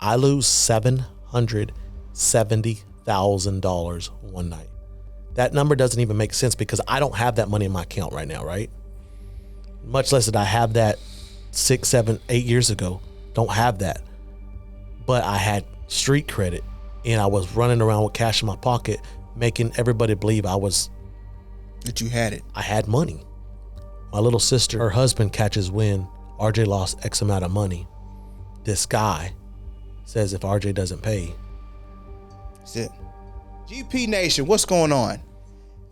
I lose $770,000 one night. That number doesn't even make sense because I don't have that money in my account right now, right? Much less did I have that 6, 7, 8 years ago. Don't have that. But I had street credit and I was running around with cash in my pocket, making everybody believe that you had it. I had money. My little sister, her husband catches wind. RJ lost X amount of money. This guy says if RJ doesn't pay. That's it. GP Nation, what's going on?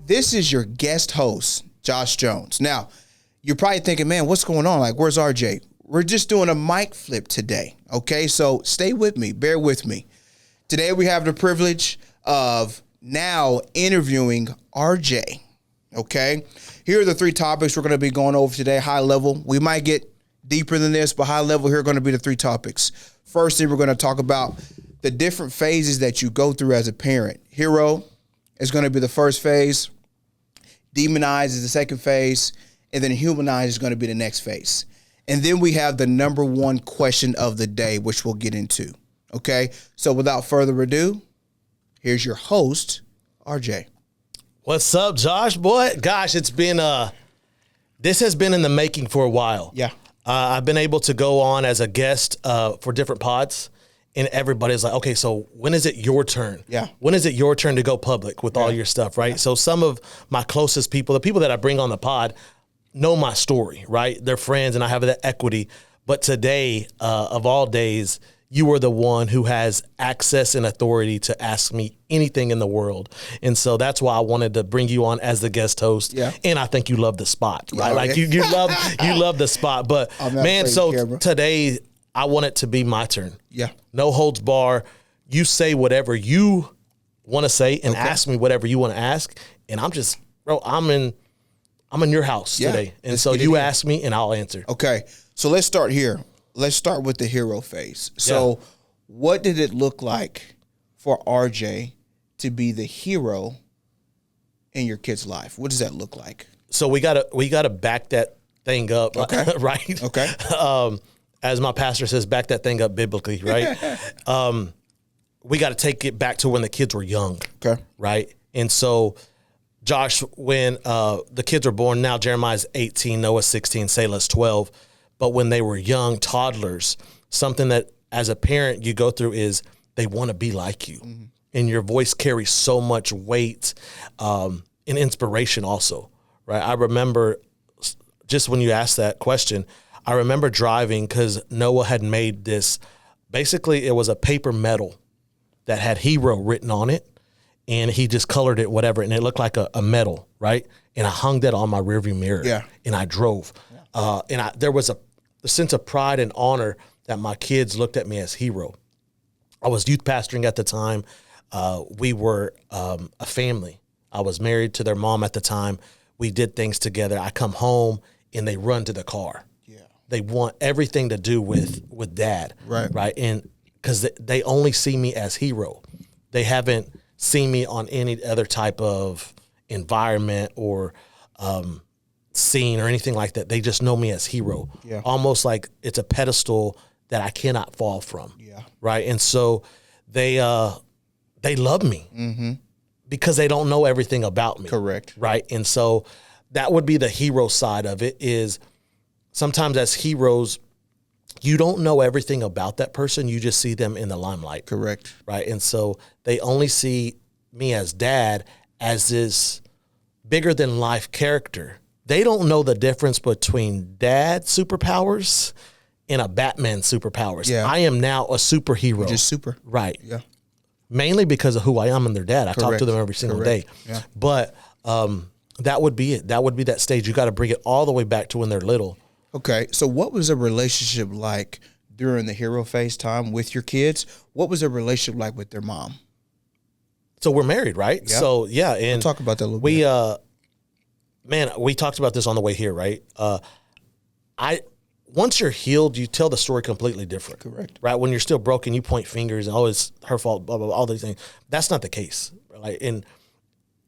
This is your guest host, Josh Jones. Now, you're probably thinking, man, what's going on? Like, where's RJ? We're just doing a mic flip today, okay? So stay with me. Bear with me. Today we have the privilege of now interviewing RJ, okay? Here are the 3 topics we're going to be going over today, high level. We might get deeper than this, but high level, here are going to be the 3 topics. First thing, we're going to talk about the different phases that you go through as a parent. Hero is going to be the first phase. Demonize is the second phase. And then humanize is going to be the next phase. And then we have the number 1 question of the day, which we'll get into. Okay? So without further ado, here's your host, RJ. What's up, Josh? Boy, gosh, it's been this has been in the making for a while. Yeah. I've been able to go on as a guest for different pods, and everybody's like, okay, so when is it your turn? Yeah. When is it your turn to go public with all your stuff, right? Yeah. So some of my closest people, the people that I bring on the pod, know my story, right? They're friends, and I have that equity. But today, of all days, you are the one who has access and authority to ask me anything in the world. And so that's why I wanted to bring you on as the guest host. Yeah. And I think you love the spot, right? Yeah, like you love the spot. But man, so today I want it to be my turn. Yeah. No holds bar. You say whatever you want to say and ask me whatever you want to ask. And I'm just, bro, I'm in your house today. And so you ask me and I'll answer. Okay. So let's start here. Let's start with the hero phase. So what did it look like for RJ to be the hero in your kid's life? What does that look like? So we gotta back that thing up, right? Okay. As my pastor says, back that thing up biblically, right? We got to take it back to when the kids were young, right? And so, Josh, when the kids were born, now Jeremiah's 18, Noah's 16, Selah's 12. But when they were young toddlers, something that as a parent you go through is they want to be like you. Mm-hmm. And your voice carries so much weight and inspiration also, right? I remember just when you asked that question, I remember driving because Noah had made this, basically it was a paper medal that had hero written on it. And he just colored it, whatever, and it looked like a medal, right? And I hung that on my rearview mirror, and I drove. And there was a sense of pride and honor that my kids looked at me as hero. I was youth pastoring at the time. We were a family. I was married to their mom at the time. We did things together. I come home, and they run to the car. Yeah. They want everything to do with dad, right? And because they only see me as hero. They haven't seen me on any other type of environment or scene or anything like that. They just know me as hero. Yeah. Almost like it's a pedestal that I cannot fall from. Yeah. Right. And so they love me because they don't know everything about me. Correct. Right. And so that would be the hero side of it is sometimes as heroes, you don't know everything about that person. You just see them in the limelight. Correct. Right. And so they only see me as dad as this bigger than life character. They don't know the difference between dad superpowers and a Batman superpowers. Yeah. I am now a superhero. You're just super. Right. Yeah. Mainly because of who I am and their dad. I talk to them every single day. Yeah. But that would be it. That would be that stage. You got to bring it all the way back to when they're little. Okay, so what was a relationship like during the hero phase time with your kids? What was a relationship like with their mom? So we're married, right? Yeah. So yeah, and we'll talk about that a little bit. We talked about this on the way here, right? Once you're healed, you tell the story completely different. Correct. Right? When you're still broken, you point fingers and it's her fault, blah, blah, blah, all these things. That's not the case. Right? And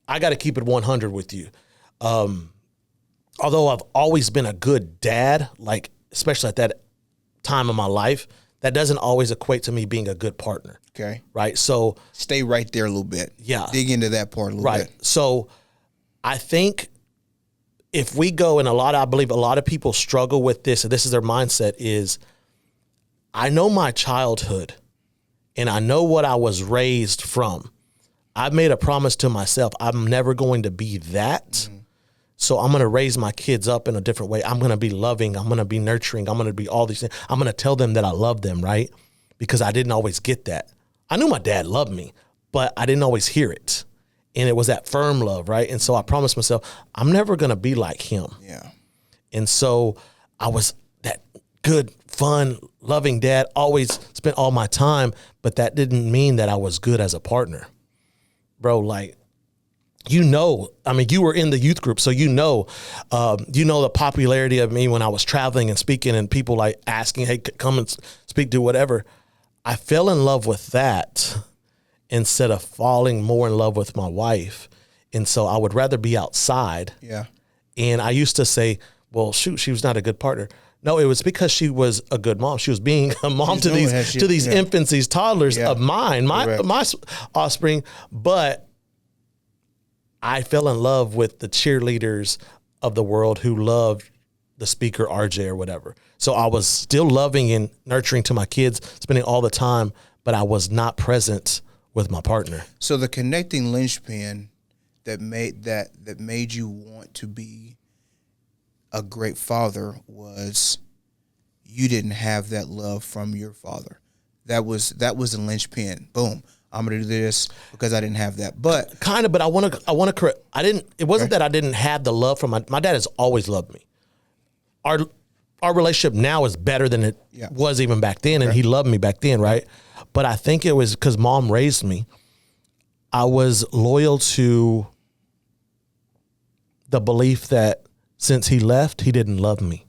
I got to keep it 100 with you. Although I've always been a good dad, like especially at that time of my life, that doesn't always equate to me being a good partner. Okay. Right. So stay right there a little bit. Yeah. Dig into that part a little bit. Right. So I think if we go, and I believe a lot of people struggle with this, and this is their mindset, is I know my childhood and I know what I was raised from. I've made a promise to myself, I'm never going to be that. Mm-hmm. So I'm going to raise my kids up in a different way. I'm going to be loving. I'm going to be nurturing. I'm going to be all these things. I'm going to tell them that I love them, right? Because I didn't always get that. I knew my dad loved me, but I didn't always hear it. And it was that firm love, right? And so I promised myself, I'm never going to be like him. Yeah. And so I was that good, fun, loving dad, always spent all my time, but that didn't mean that I was good as a partner. Bro, like, you were in the youth group, so you know the popularity of me when I was traveling and speaking and people like asking, hey, come and speak to whatever. I fell in love with that instead of falling more in love with my wife. And so I would rather be outside. Yeah. And I used to say, well, shoot, she was not a good partner. No, it was because she was a good mom. She was being a mom to these infants, these toddlers of mine, my offspring. But I fell in love with the cheerleaders of the world who loved the speaker, RJ or whatever. So I was still loving and nurturing to my kids, spending all the time, but I was not present with my partner. So the connecting linchpin that made you want to be a great father was you didn't have that love from your father. That was the linchpin. Boom. I'm gonna do this because I didn't have that. But kind of, but I want to correct. It wasn't that I didn't have the love from my dad has always loved me. Our relationship now is better than it was even back then, and he loved me back then, right? But I think it was because mom raised me. I was loyal to the belief that since he left, he didn't love me.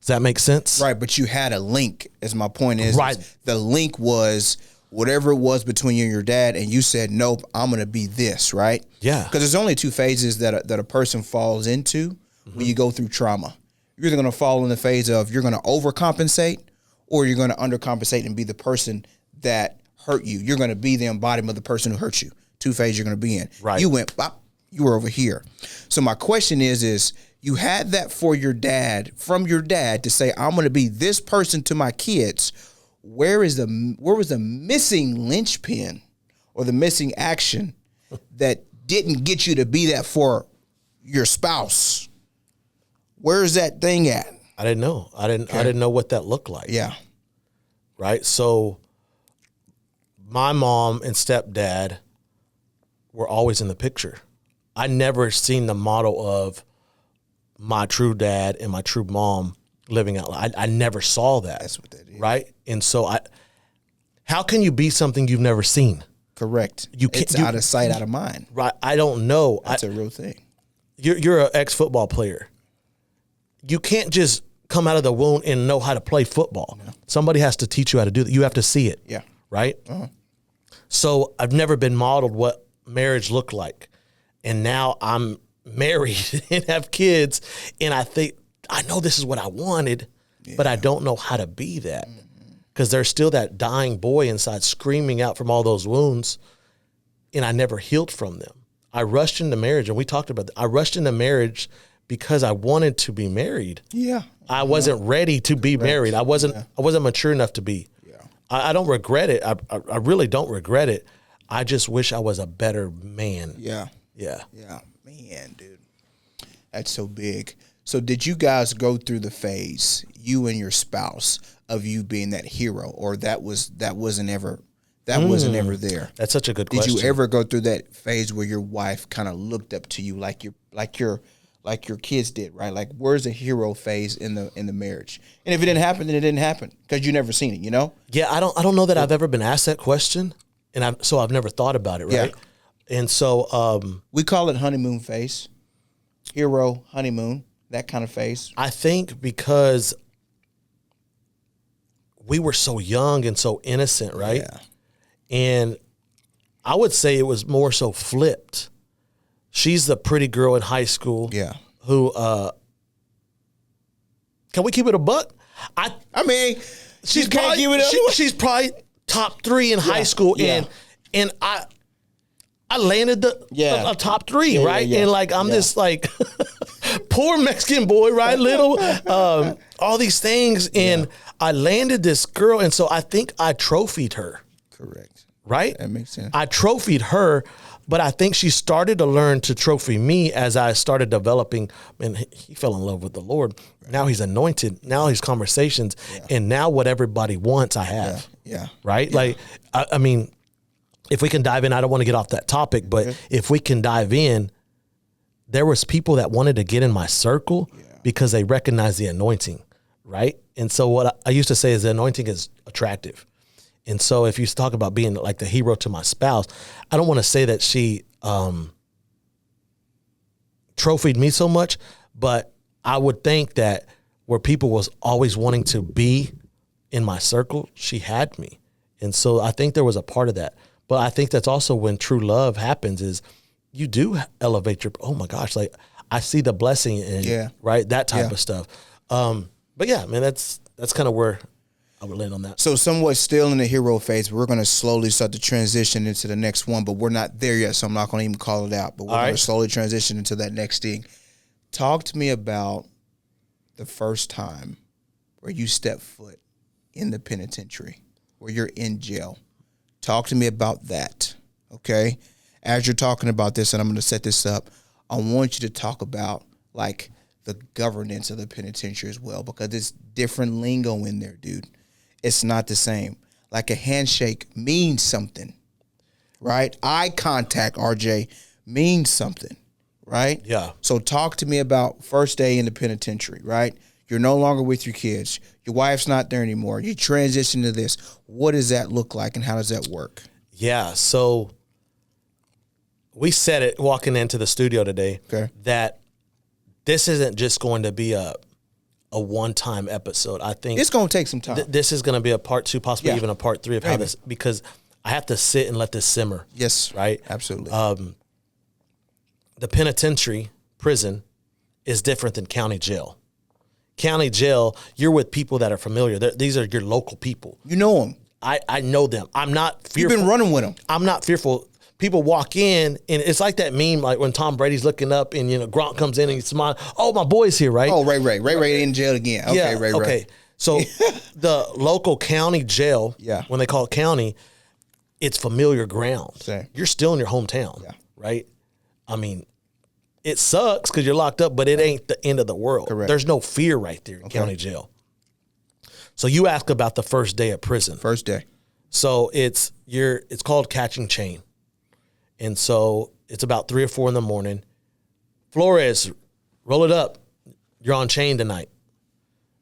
Does that make sense? Right, but you had a link, as my point is. Right. The link was whatever it was between you and your dad, and you said, nope, I'm going to be this, right? Yeah. Because there's only two phases that a person falls into when you go through trauma. You're either going to fall in the phase of you're going to overcompensate or you're going to undercompensate and be the person that hurt you. You're going to be the embodiment of the person who hurt you. Two phases you're going to be in. Right. You went, bop, you were over here. So my question is you had that from your dad to say, I'm going to be this person to my kids. Where was the missing linchpin or the missing action that didn't get you to be that for your spouse? Where's that thing at? I didn't know. I didn't know what that looked like. Yeah. Right. So my mom and stepdad were always in the picture. I never seen the model of my true dad and my true mom living out. I never saw that. That's what that is. Right. And so how can you be something you've never seen? Correct. It's out of sight, out of mind. Right. I don't know. That's a real thing. You're an ex-football player. You can't just come out of the womb and know how to play football. No. Somebody has to teach you how to do that. You have to see it. Yeah. Right? Uh-huh. So I've never been modeled what marriage looked like. And now I'm married and have kids. And I think, I know this is what I wanted, but I don't know how to be that. Because there's still that dying boy inside screaming out from all those wounds. And I never healed from them. I rushed into marriage, and we talked about that. I rushed into marriage because I wanted to be married. Yeah. I wasn't ready to be married. I wasn't mature enough to be. Yeah. I don't regret it. I really don't regret it. I just wish I was a better man. Yeah. Yeah. Yeah. Man, dude. That's so big. So did you guys go through the phase, you and your spouse, of you being that hero, or that wasn't ever there? That's such a good question. Did you ever go through that phase where your wife kind of looked up to you like your kids did, right? Like, where's the hero phase in the marriage? And if it didn't happen, then it didn't happen because you never seen it, you know? Yeah, I don't know that I've ever been asked that question, and I've never thought about it, right? Yeah. And so we call it honeymoon phase, hero honeymoon, that kind of phase. I think because we were so young and so innocent, right? Yeah. And I would say it was more so flipped. She's the pretty girl in high school. Yeah. Who, can we keep it a buck? I mean, she's probably top 3 in high school, and I landed the top 3, right? And like I'm this like poor Mexican boy, right? Little all these things, and I landed this girl, and so I think I trophied her. Correct. Right? That makes sense. I trophied her, but I think she started to learn to trophy me as I started developing. And he fell in love with the Lord. Right. Now he's anointed. Now he's conversations, and now what everybody wants, I have. Yeah. Right? Yeah. Like, I mean, if we can dive in, I don't want to get off that topic, but if we can dive in, there was people that wanted to get in my circle because they recognized the anointing, right? And so what I used to say is the anointing is attractive. And so if you talk about being like the hero to my spouse, I don't want to say that she trophied me so much, but I would think that where people was always wanting to be in my circle, she had me. And so I think there was a part of that. But I think that's also when true love happens is you do elevate your, oh my gosh, like I see the blessing in, right? That type of stuff. But yeah, man, that's kind of where I would land on that. So somewhat still in the hero phase, but we're going to slowly start to transition into the next one, but we're not there yet, so I'm not going to even call it out, but we're going to slowly transition into that next thing. Talk to me about the first time where you stepped foot in the penitentiary, where you're in jail. Talk to me about that, okay? As you're talking about this, and I'm going to set this up, I want you to talk about, like, the governance of the penitentiary as well, because it's different lingo in there, dude. It's not the same. Like a handshake means something, right? Eye contact, RJ, means something, right? Yeah. So talk to me about first day in the penitentiary, right? You're no longer with your kids. Your wife's not there anymore. You transition to this. What does that look like and how does that work? Yeah. So we said it walking into the studio today that this isn't just going to be a one-time episode. I think it's going to take some time. This is going to be a part 2, possibly even a part 3 of how this, because I have to sit and let this simmer. Yes. Right? Absolutely. The penitentiary, prison, is different than county jail. County jail, you're with people that are familiar. These are your local people. You know them. I know them. I'm not fearful. You've been running with them. I'm not fearful. People walk in, and it's like that meme, like when Tom Brady's looking up, and Gronk comes in and he smiles. Oh, my boy's here, right? Oh, Ray in jail again. Okay, yeah, Ray. Okay, so the local county jail, when they call it county, it's familiar ground. Same. You're still in your hometown, right? I mean, it sucks because you're locked up, but it ain't the end of the world. Correct. There's no fear right there in county jail. So you ask about the first day of prison. First day. So it's called catching chain. And so it's about 3 or 4 in the morning. Flores, roll it up. You're on chain tonight.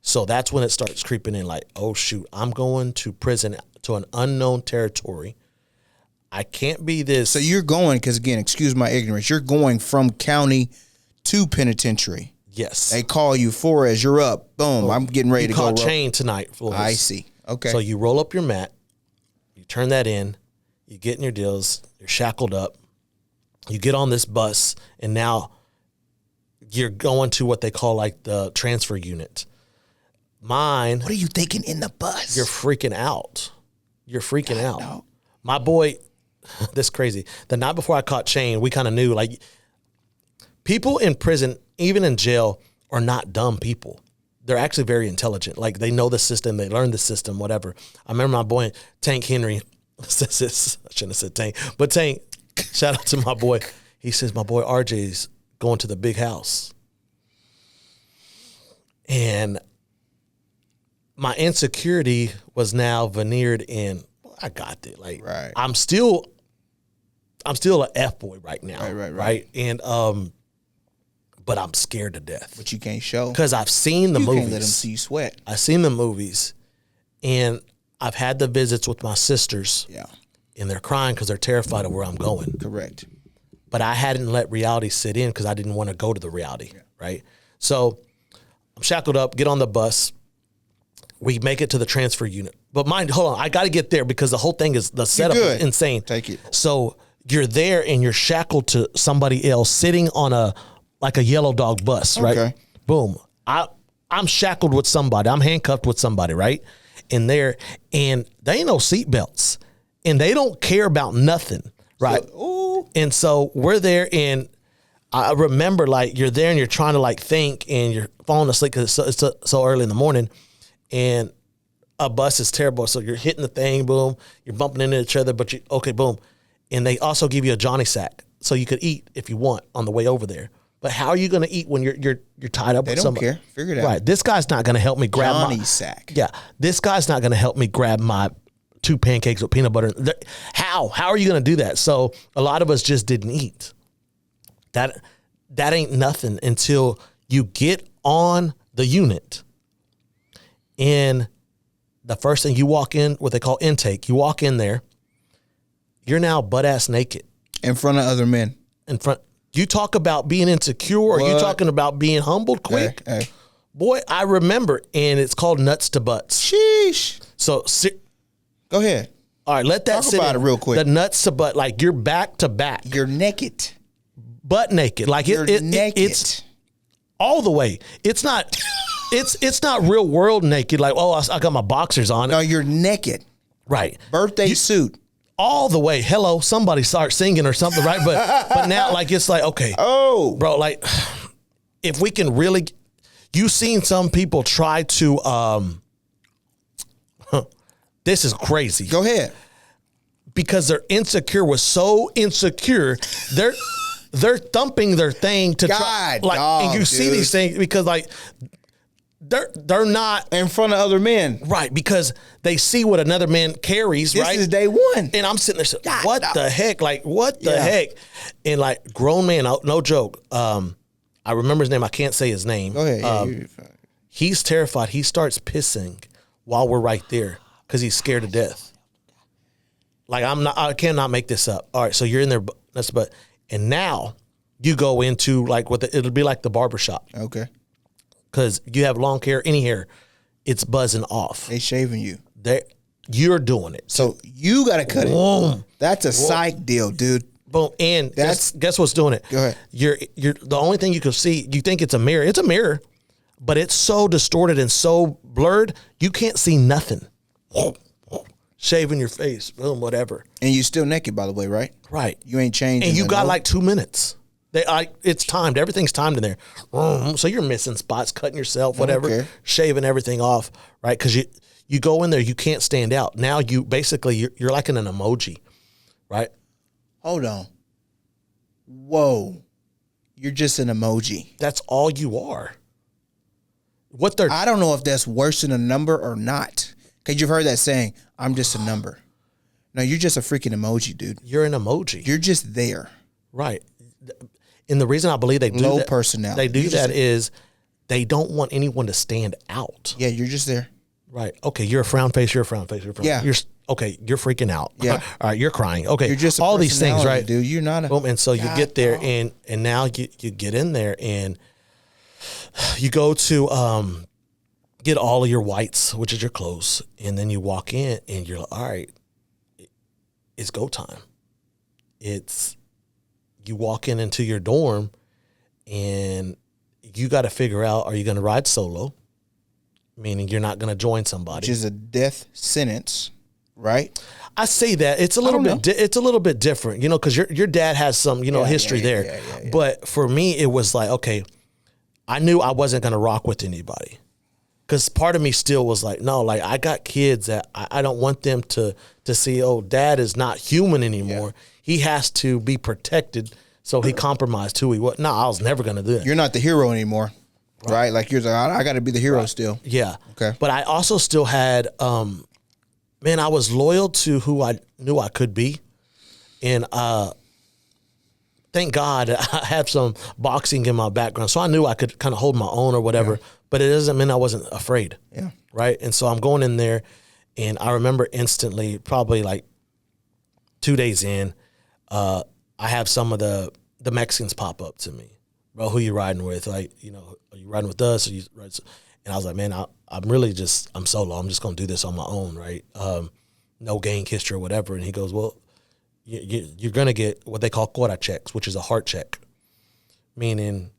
So that's when it starts creeping in like, oh, shoot, I'm going to prison to an unknown territory. I can't be this. So you're going, because again, excuse my ignorance, you're going from county to penitentiary. Yes. They call you, Flores, you're up. Boom, I'm getting ready to go. You caught chain tonight, Flores. I see. Okay. So you roll up your mat. You turn that in. You get in your deals. You're shackled up. You get on this bus, and now you're going to what they call like the transfer unit. Mine. What are you thinking in the bus? You're freaking out. You're freaking out. No. My boy, this is crazy. The night before I caught chain, we kind of knew like people in prison, even in jail, are not dumb people. They're actually very intelligent. Like they know the system, they learn the system, whatever. I remember my boy Tank Henry. I shouldn't have said Tank, but Tank, shout out to my boy. He says, my boy RJ's going to the big house. And my insecurity was now veneered in, well, I got it. Like, I'm still an F boy right now. Right. And, but I'm scared to death. But you can't show. Because I've seen the movies. You can't let them see you sweat. I've seen the movies. And I've had the visits with my sisters. Yeah. And they're crying because they're terrified of where I'm going. Correct. But I hadn't let reality sit in because I didn't want to go to the reality, right? So I'm shackled up, get on the bus. We make it to the transfer unit. But hold on, I got to get there because the whole thing is, the setup is insane. Take it. So you're there and you're shackled to somebody else sitting on a yellow dog bus, right? Okay. Boom. I'm shackled with somebody. I'm handcuffed with somebody, right? in there, and they ain't no seatbelts, and they don't care about nothing, right? And so we're there, and I remember like you're there and you're trying to like think and you're falling asleep because it's so early in the morning, and a bus is terrible. So you're hitting the thing, boom, you're bumping into each other, but boom. And they also give you a Johnny sack so you could eat if you want on the way over there. But how are you going to eat when you're tied up with somebody? They don't care. Figure it out. Right. This guy's not going to help me grab Johnny sack. Yeah. This guy's not going to help me grab my 2 pancakes with peanut butter. How are you going to do that? So a lot of us just didn't eat. That ain't nothing until you get on the unit. And the first thing you walk in, what they call intake, you walk in there, you're now butt ass naked. In front of other men. You talk about being insecure, or you talking about being humbled quick? Hey. Boy, I remember, and it's called nuts to butts. Sheesh. So go ahead. All right, let that talk about it real quick. The nuts to butt, like you're back to back. You're naked. Butt naked. Like you're naked. It's all the way. It's not it's not real world naked, like, oh, I got my boxers on. No, you're naked. Right. Birthday suit. All the way. Hello, somebody start singing or something, right? But now, like, it's like, okay. Oh. Bro, like, if we can really, you've seen some people try to, this is crazy. Go ahead. Because they're insecure, was so insecure, they're thumping their thing to try, like, and you see these things because, like, they're not in front of other men, right? Because they see what another man carries, right? This is day one, and I'm sitting there saying, "What the heck? Like, what the heck?" And like, grown man, no joke. I remember his name. I can't say his name. Go ahead. You're fine. He's terrified. He starts pissing while we're right there because he's scared to death. Like, I cannot make this up. All right, so you're in there, and now you go into like it'll be like the barbershop. Okay. Because you have long hair, any hair, it's buzzing off. They shaving you. You're doing it. So you got to cut it. That's a psych deal, dude. Boom. And guess what's doing it? Go ahead. You're the only thing you can see, you think it's a mirror. It's a mirror, but it's so distorted and so blurred, you can't see nothing. Shaving your face, boom, whatever. And you still naked, by the way, right? Right. You ain't changed. And you got like 2 minutes. It's timed. Everything's timed in there. So you're missing spots, cutting yourself, whatever, shaving everything off, right? Because you go in there, you can't stand out. Now you're like in an emoji, right? Hold on. Whoa. You're just an emoji. That's all you are. I don't know if that's worse than a number or not. Because you've heard that saying, I'm just a number. No, you're just a freaking emoji, dude. You're an emoji. You're just there. Right. And the reason I believe they do low personality. They do that is they don't want anyone to stand out. Yeah, you're just there. Right. Okay, you're a frown face. You're a frown face. You're a frown. Yeah. You're freaking out. Yeah. All right. You're crying. Okay. You're just all these things, right? Dude, you're not a. Boom. And so you get there, and now you get in there, and you go to get all of your whites, which is your clothes, and then you walk in, and you're like, all right, it's go time. You walk into your dorm, and you got to figure out, are you going to ride solo? Meaning you're not going to join somebody. Which is a death sentence, right? I say that it's a little bit. It's a little bit different, because your dad has some, history there. Yeah. But for me, it was like, okay, I knew I wasn't going to rock with anybody, because part of me still was like, no, like I got kids that I don't want them to see, oh, dad is not human anymore. Yeah. He has to be protected. So he compromised who he was. No, I was never going to do that. You're not the hero anymore, right? Like you're like, I got to be the hero still. Yeah. Okay. But I also still had, I was loyal to who I knew I could be. And thank God I have some boxing in my background. So I knew I could kind of hold my own or whatever. Yeah. But it doesn't mean I wasn't afraid. Yeah. Right? And so I'm going in there, and I remember instantly, probably like 2 days in, I have some of the Mexicans pop up to me. Bro, who you riding with? Like, are you riding with us? And I was like, man, I'm solo. I'm just going to do this on my own, right? No gang history or whatever. And he goes, well, you're going to get what they call quota checks, which is a heart check. Meaning,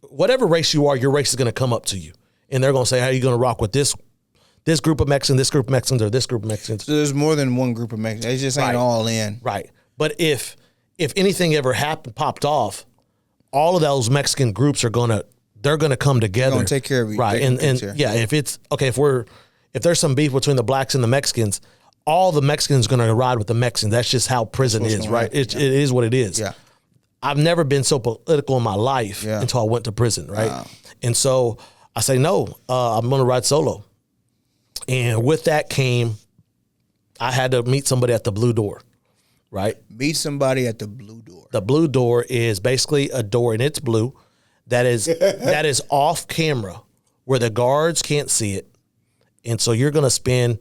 whatever race you are, your race is going to come up to you. And they're going to say, how are you going to rock with this this group of Mexicans, this group of Mexicans, or this group of Mexicans. So there's more than one group of Mexicans. They just ain't all in. Right. But if anything ever popped off, all of those Mexican groups they're gonna come together. They're gonna take care of you. Right. And if it's okay, if there's some beef between the blacks and the Mexicans, all the Mexicans are gonna ride with the Mexicans. That's just how prison is, right? It is what it is. Yeah. I've never been so political in my life until I went to prison, right? Wow. And so I say, no, I'm going to ride solo. And with that came, I had to meet somebody at the blue door, right? Meet somebody at the blue door. The blue door is basically a door, and it's blue, that is off camera where the guards can't see it. And so you're going to spend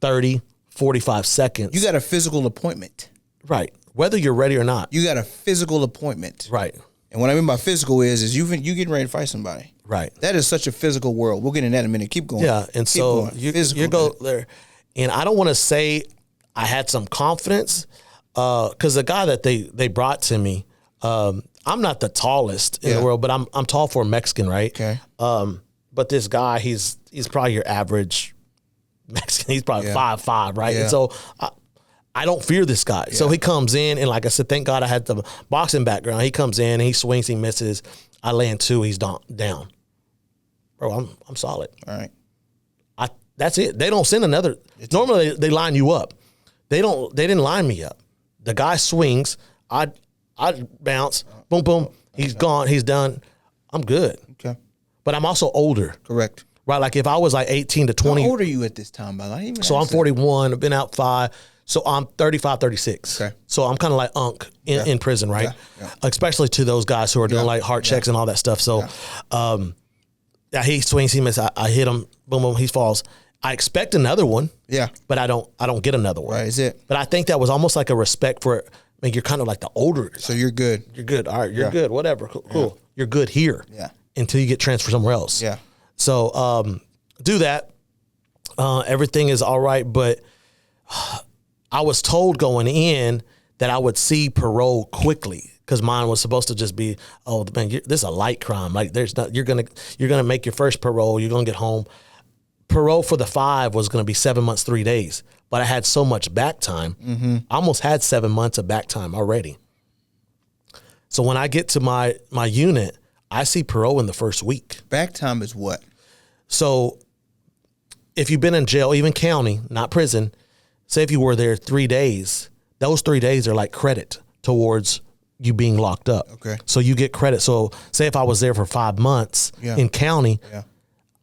30, 45 seconds. You got a physical appointment. Right. Whether you're ready or not. You got a physical appointment. Right. And what I mean by physical is you getting ready to fight somebody. Right. That is such a physical world. We'll get into that in a minute. Keep going. Yeah. And so you go there. And I don't want to say I had some confidence because the guy that they brought to me, I'm not the tallest in the world, but I'm tall for a Mexican, right? Okay. But this guy, he's probably your average Mexican. He's probably 5'5", right? Yeah. And so I don't fear this guy. Yeah. So he comes in, and like I said, thank God I had the boxing background. He comes in, and he swings, he misses. I land 2, he's down. Bro, I'm solid. All right. That's it. They don't send another. Normally they line you up. They didn't line me up. The guy swings. I bounce. Boom, boom. He's gone. He's done. I'm good. Okay. But I'm also older. Correct. Right. Like if I was like 18 to 20. How old are you at this time, by the way? So I'm 41. I've been out 5. So I'm 35, 36. Okay. So I'm kind of like Unc in prison, right? Yeah. Especially to those guys who are doing like heart checks and all that stuff. So he swings, he misses. I hit him. Boom, boom. He falls. I expect another one. Yeah. But I don't get another one. Right. Is it? But I think that was almost like a respect for, I mean, you're kind of like the older. So you're good. You're good. All right. You're good. Whatever. Cool. Yeah. You're good here. Yeah. Until you get transferred somewhere else. Yeah. So do that. Everything is all right. But I was told going in that I would see parole quickly because mine was supposed to just be, oh man, this is a light crime. Like you're gonna make your first parole. You're gonna get home. Parole for the 5 was gonna be 7 months, 3 days. But I had so much back time. Mm-hmm. I almost had 7 months of back time already. So when I get to my unit, I see parole in the first week. Back time is what? So if you've been in jail, even county, not prison, say if you were there 3 days, those 3 days are like credit towards you being locked up. Okay. So you get credit. So say if I was there for 5 months in county,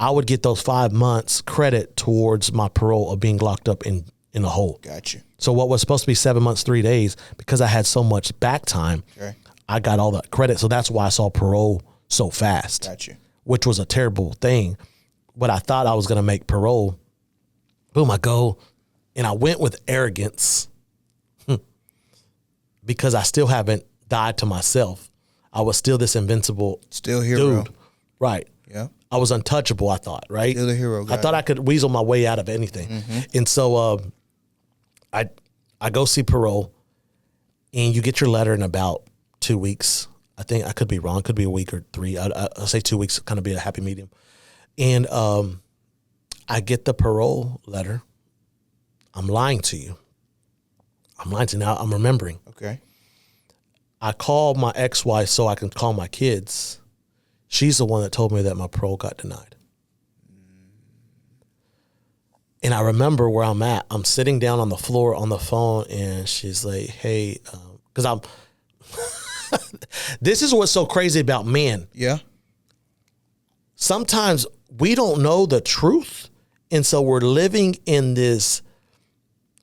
I would get those 5 months credit towards my parole of being locked up in a hole. Gotcha. So what was supposed to be 7 months, 3 days, because I had so much back time, I got all that credit. So that's why I saw parole so fast. Gotcha. Which was a terrible thing. But I thought I was going to make parole. Boom, I go. And I went with arrogance because I still haven't died to myself. I was still this invincible hero. Dude. Right. Yeah. I was untouchable, I thought, right? Still a hero. I thought I could weasel my way out of anything. Mm-hmm. And so I go see parole, and you get your letter in about 2 weeks. I think I could be wrong. It could be a week or 3. I'll say 2 weeks, kind of be a happy medium. And I get the parole letter. I'm lying to you. Now. I'm remembering. Okay. I called my ex-wife so I can call my kids. She's the one that told me that my parole got denied. And I remember where I'm at. I'm sitting down on the floor on the phone, and she's like, hey, because I'm... This is what's so crazy about men. Yeah. Sometimes we don't know the truth, and so we're living in this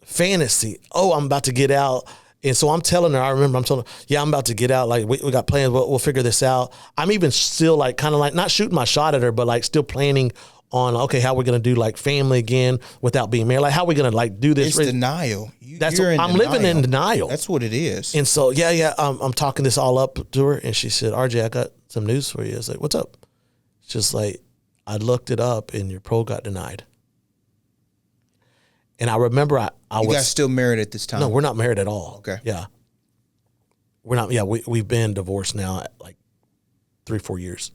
fantasy. Oh, I'm about to get out. And so I'm telling her, I'm telling her, yeah, I'm about to get out. Like, we got plans. We'll figure this out. I'm even still like, kind of like not shooting my shot at her, but like still planning on, okay, how we're going to do like family again without being married. Like, how are we going to like do this? It's denial. I'm living in denial. That's what it is. And so, I'm talking this all up to her. And she said, RJ, I got some news for you. I was like, what's up? She's like, I looked it up and your parole got denied. And I remember I was... You guys still married at this time? No, we're not married at all. Okay. Yeah. We're not, we've been divorced now like 3-4 years.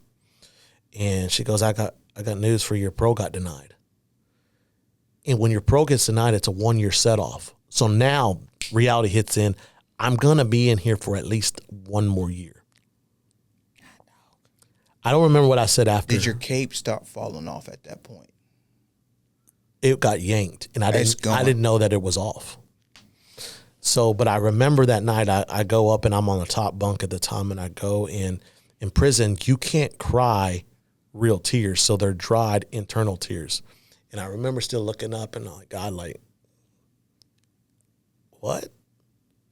And she goes, I got news for you. Your parole got denied. And when your parole gets denied, it's a 1-year set off. So now reality hits in. I'm going to be in here for at least 1 more year. I don't remember what I said after. Did your cape start falling off at that point? It got yanked, and I didn't know that it was off. So, but I remember that night I go up, and I'm on the top bunk at the time, and I go in prison. You can't cry real tears, so they're dried internal tears. And I remember still looking up, and like, God, like, what?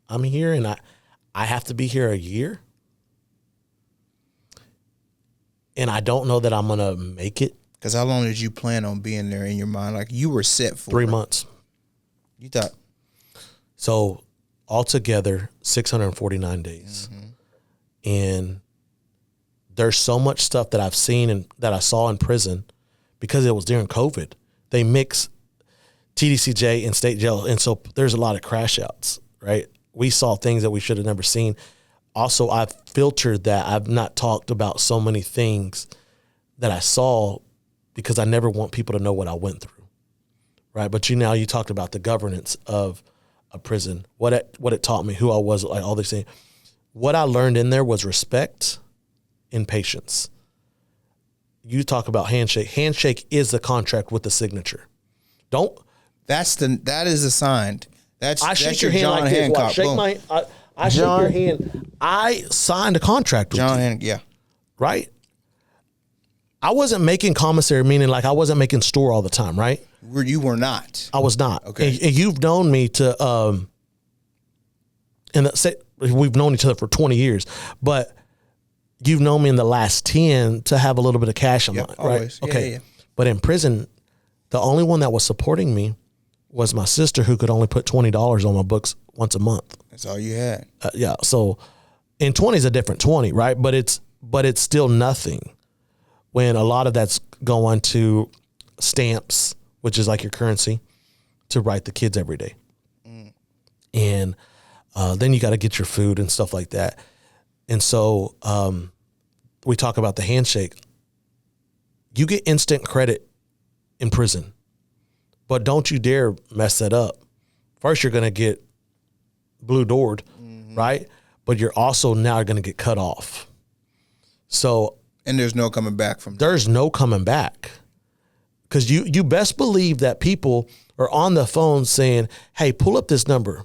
I'm here, and I have to be here a year, and I don't know that I'm gonna make it. Because how long did you plan on being there in your mind? Like, you were set for 3 months. You thought. So altogether, 649 days. Mm-hmm. And there's so much stuff that I've seen and that I saw in prison because it was during COVID. They mix TDCJ and state jail. And so there's a lot of crash outs, right? We saw things that we should have never seen. Also, I've filtered that. I've not talked about so many things that I saw because I never want people to know what I went through, right? But you talked about the governance of a prison, what it taught me, who I was, like all these things. What I learned in there was respect and patience. You talk about handshake. Handshake is the contract with the signature. That is assigned. I shake your hand John like Hancock. I shake your hand. I signed a contract with John you. Hancock, yeah. Right? I wasn't making commissary, meaning like I wasn't making store all the time, right? You were not. I was not. Okay. And you've known me to, we've known each other for 20 years, but you've known me in the last 10 to have a little bit of cash in mind, right? Always. Okay. Yeah. But in prison, the only one that was supporting me was my sister, who could only put $20 on my books once a month. That's all you had. Yeah. So, and 20 is a different 20, right? But it's still nothing when a lot of that's going to stamps, which is like your currency, to write the kids every day. And then you got to get your food and stuff like that. And so we talk about the handshake. You get instant credit in prison, but don't you dare mess that up. First, you're going to get blue doored, right? But you're also now going to get cut off. So, and there's no coming back from that. There's no coming back. Because you best believe that people are on the phone saying, hey, pull up this number,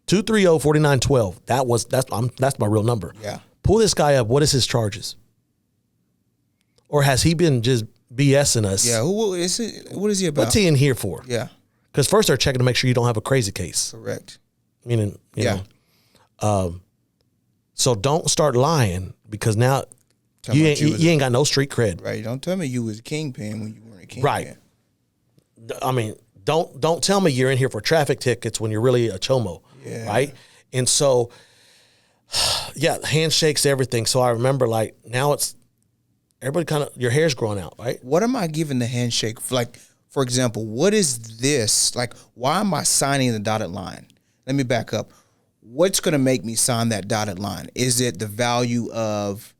230-4912. That's my real number. Yeah. Pull this guy up. What is his charges? Or has he been just BSing us? Yeah. What is he about? What's he in here for? Yeah. Because first they're checking to make sure you don't have a crazy case. Correct. Meaning, you know. So don't start lying, because now you ain't got no street cred. Right. Don't tell me you was a kingpin when you weren't a kingpin. Right. I mean, don't tell me you're in here for traffic tickets when you're really a chomo. Yeah. Right. And so, yeah, handshakes, everything. So I remember, like, now it's everybody kind of, your hair's growing out, right? What am I giving the handshake? Like, for example, what is this? Like, why am I signing the dotted line? Let me back up. What's going to make me sign that dotted line? Is it the value of,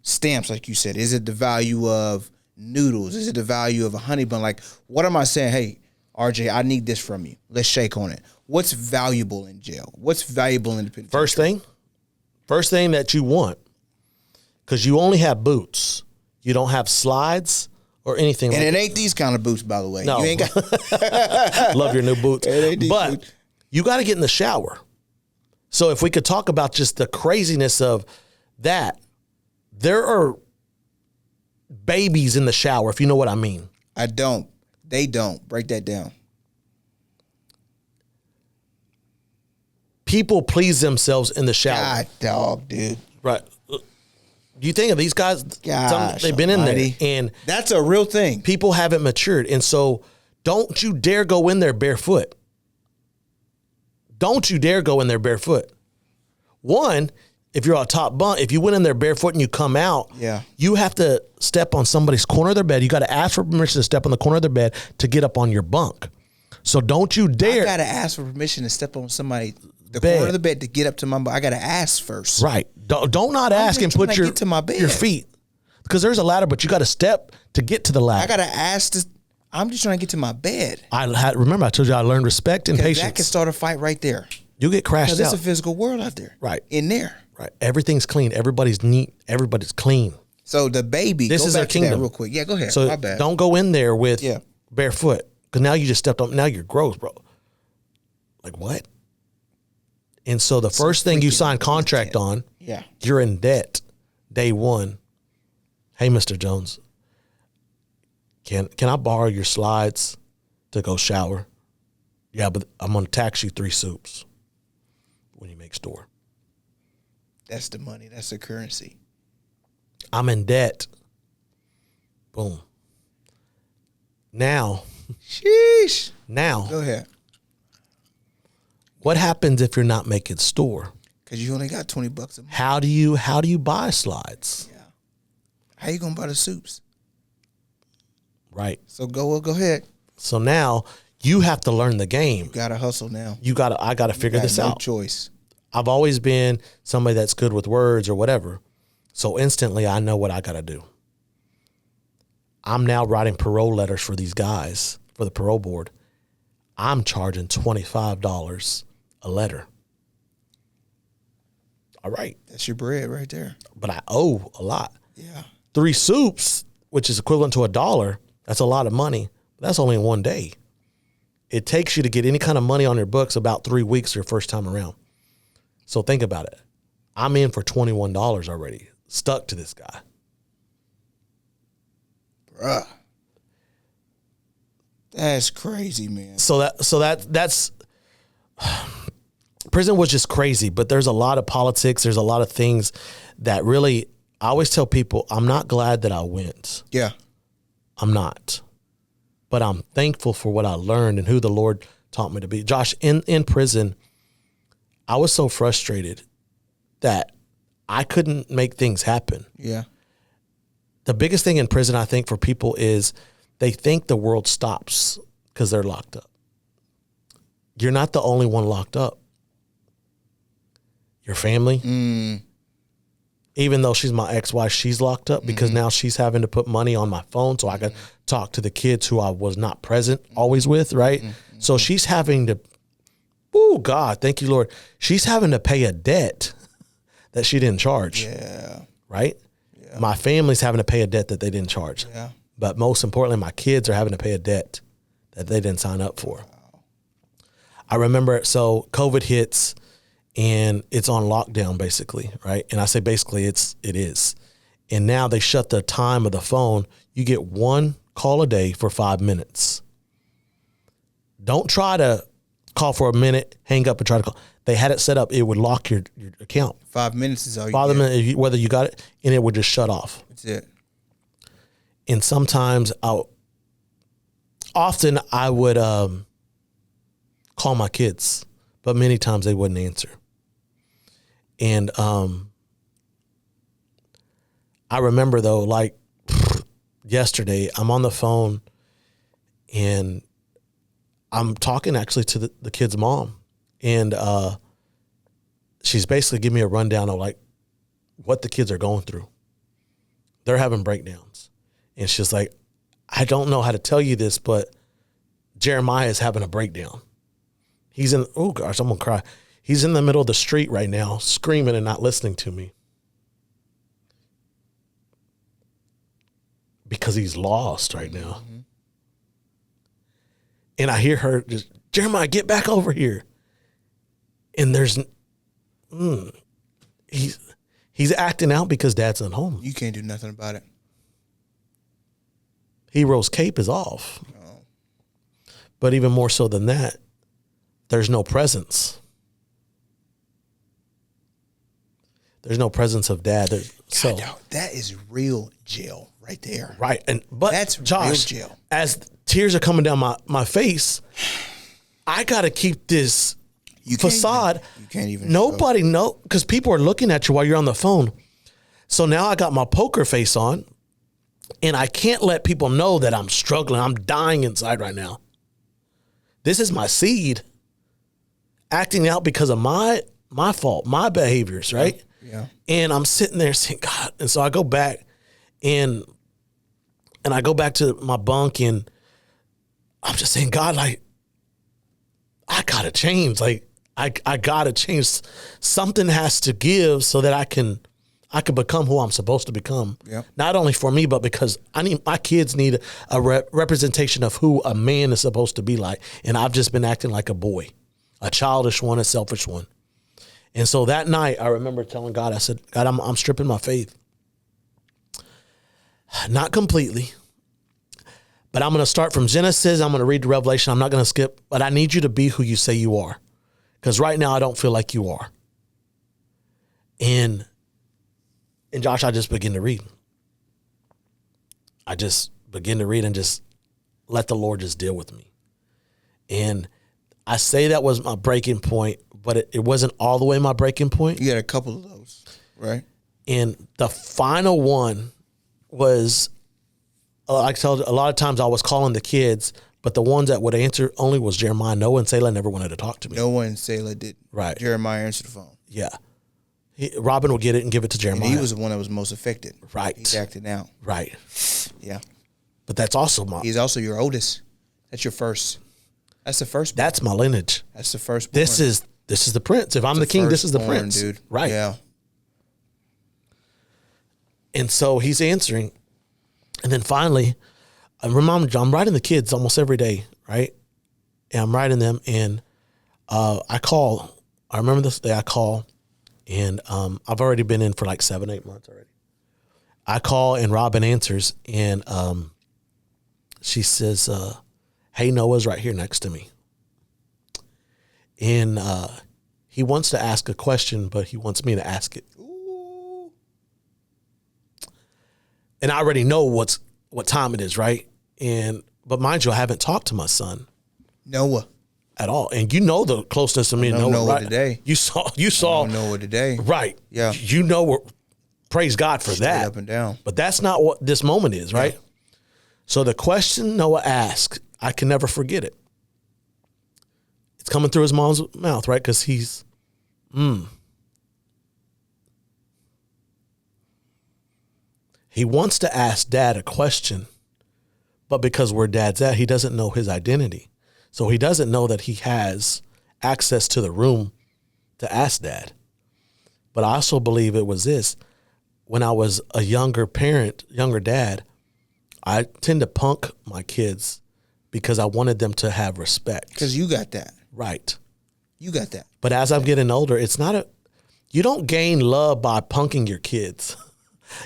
stamps, like you said? Is it the value of noodles? Is it the value of a honey bun? Like, what am I saying? Hey, RJ, I need this from you. Let's shake on it. What's valuable in jail? What's valuable in the penitentiary? First thing that you want, because you only have boots. You don't have slides or anything. And it ain't these kind of boots, by the way. No. You ain't got. Love your new boots. It ain't these but boots. You got to get in the shower. So if we could talk about just the craziness of that, there are babies in the shower, if you know what I mean. I don't. They don't. Break that down. People please themselves in the shower. God, dog, dude. Right. You think of these guys, they've been in there. And that's a real thing. People haven't matured. And so don't you dare go in there barefoot. Don't you dare go in there barefoot. One, if you're on top bunk, if you went in there barefoot and you come out, you have to step on somebody's corner of their bed. You got to ask for permission to step on the corner of their bed to get up on your bunk. So don't you dare. I got to ask for permission to step on somebody's corner of the bed to get up to my bunk. I got to ask first. Right. Don't not ask and put your feet. Because there's a ladder, but you got to step to get to the ladder. I got to ask this. I'm just trying to get to my bed. Remember I told you I learned respect and patience. That can start a fight right there. You get crashed out. Because it's a physical world out there. Right. In there. Right. Everything's clean. Everybody's neat. Everybody's clean. So the baby, this is back a kingdom. To that real quick. Yeah, go ahead. So my bad. Don't go in there with barefoot, because now you just stepped on. Now you're gross, bro. Like what? And so the first thing you sign contract on, you're in debt. Day one. Hey, Mr. Jones, can I borrow your slides to go shower? Yeah, but I'm gonna tax you 3 soups when you make store. That's the money. That's the currency. I'm in debt. Boom. Now. Sheesh. Now. Go ahead. What happens if you're not making store? Because you only got $20 a month. How do you buy slides? Yeah. How you gonna buy the soups? Right. So go ahead. So now you have to learn the game. You gotta hustle now. I gotta figure this out. No choice. I've always been somebody that's good with words or whatever. So instantly I know what I gotta do. I'm now writing parole letters for these guys for the parole board. I'm charging $25 a letter. All right. That's your bread right there. But I owe a lot. Yeah. 3 soups, which is equivalent to $1, that's a lot of money. That's only in one day. It takes you to get any kind of money on your books about 3 weeks your first time around. So think about it. I'm in for $21 already, stuck to this guy. Bruh. That's crazy, man. So that's prison was just crazy, but there's a lot of politics. There's a lot of things that really, I always tell people, I'm not glad that I went. Yeah. I'm not. But I'm thankful for what I learned and who the Lord taught me to be. Josh, in prison, I was so frustrated that I couldn't make things happen. Yeah. The biggest thing in prison, I think, for people is they think the world stops because they're locked up. You're not the only one locked up. Your family, even though she's my ex-wife, she's locked up because now she's having to put money on my phone so I can talk to the kids who I was not present always with, right? So she's having to, oh God, thank you, Lord. She's having to pay a debt that she didn't charge. Yeah. Right? Yeah. My family's having to pay a debt that they didn't charge. Yeah. But most importantly, my kids are having to pay a debt that they didn't sign up for. Wow. I remember, so COVID hits and it's on lockdown basically, right? And I say basically it is. And now they shut the time of the phone. You get 1 call a day for 5 minutes. Don't try to call for a minute, hang up and try to call. They had it set up. It would lock your account. 5 minutes is all you 5 minutes, whether you got it, and it would just shut off. That's it. And sometimes often I would call my kids, but many times they wouldn't answer. And I remember though, like yesterday, I'm on the phone and I'm talking actually to the kid's mom, and she's basically giving me a rundown of like what the kids are going through. They're having breakdowns. And she's like, I don't know how to tell you this, but Jeremiah is having a breakdown. He's in, oh gosh, I'm gonna cry. He's in the middle of the street right now, screaming and not listening to me. Because he's lost right now. Mm-hmm. And I hear her just, Jeremiah, get back over here. And there's, he's acting out because dad's not home. You can't do nothing about it. Hero's cape is off. No. But even more so than that, there's no presence. There's no presence of dad. So that is real jail right there. Right. But that's Josh, real jail. As tears are coming down my face, I got to keep this facade. You can't even. Nobody know, because people are looking at you while you're on the phone. So now I got my poker face on, and I can't let people know that I'm struggling. I'm dying inside right now. This is my seed acting out because of my fault, my behaviors, right? Yeah. And I'm sitting there saying, God. And so I go back and I go back to my bunk, and I'm just saying, God, like, I gotta change. Like, I gotta change. Something has to give so that I can become who I'm supposed to become. Yep. Not only for me, but because my kids need a representation of who a man is supposed to be like. And I've just been acting like a boy, a childish one, a selfish one. And so that night, I remember telling God, I said, God, I'm stripping my faith. Not completely, but I'm going to start from Genesis. I'm going to read the Revelation. I'm not going to skip, but I need you to be who you say you are. Because right now I don't feel like you are. And Josh, I just begin to read. I just begin to read and just let the Lord just deal with me. And I say that was my breaking point, but it wasn't all the way my breaking point. You had a couple of those, right? And the final one was, like I told you, a lot of times I was calling the kids, but the ones that would answer only was Jeremiah. Noah and Selah never wanted to talk to me. Noah and Selah did. Right. Jeremiah answered the phone. Yeah. Robin would get it and give it to Jeremiah. And he was the one that was most affected. Right. He's acting out. Right. Yeah. But that's also He's also your oldest. That's your first. That's the first. That's my lineage. That's the first. This is the prince. If I'm the king, this is the prince, dude. Right. Yeah. And so he's answering. And then finally, I'm writing the kids almost every day, right? And I'm writing them, and I call. I remember this day I call, and I've already been in for like 7-8 months already. I call, and Robin answers, and she says, hey, Noah's right here next to me. And he wants to ask a question, but he wants me to ask it. Ooh. And I already know what time it is, right? But mind you, I haven't talked to my son Noah at all. And you know the closeness to me and Noah, right? Today. You saw Noah today. Right. Yeah. You know, praise God for Straight that. Up and down. But that's not what this moment is, right? Yeah. So the question Noah asked, I can never forget it. It's coming through his mom's mouth, right? Because he's, He wants to ask dad a question, but because where dad's at, he doesn't know his identity. So he doesn't know that he has access to the room to ask dad. But I also believe it was this. When I was a younger dad, I tend to punk my kids because I wanted them to have respect. Because you got that. Right. You got that. But as I'm getting older, you don't gain love by punking your kids.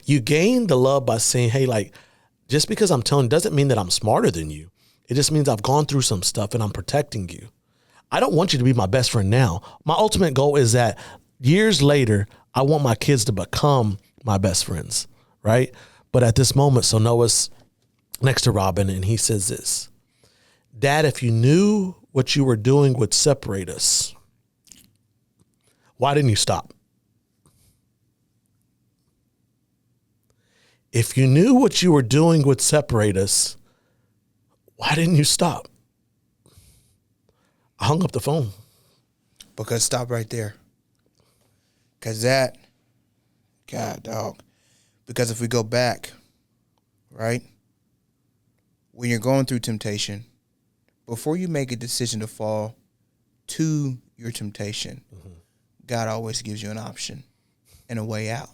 You gain the love by saying, hey, like, just because I'm telling doesn't mean that I'm smarter than you. It just means I've gone through some stuff and I'm protecting you. I don't want you to be my best friend now. My ultimate goal is that years later, I want my kids to become my best friends, right? But at this moment, so Noah's next to Robin, and he says this, Dad, if you knew what you were doing would separate us, why didn't you stop? If you knew what you were doing would separate us, why didn't you stop? I hung up the phone. Because stop right there. Because God, dog. Because if we go back, right, when you're going through temptation, before you make a decision to fall to your temptation, God always gives you an option and a way out.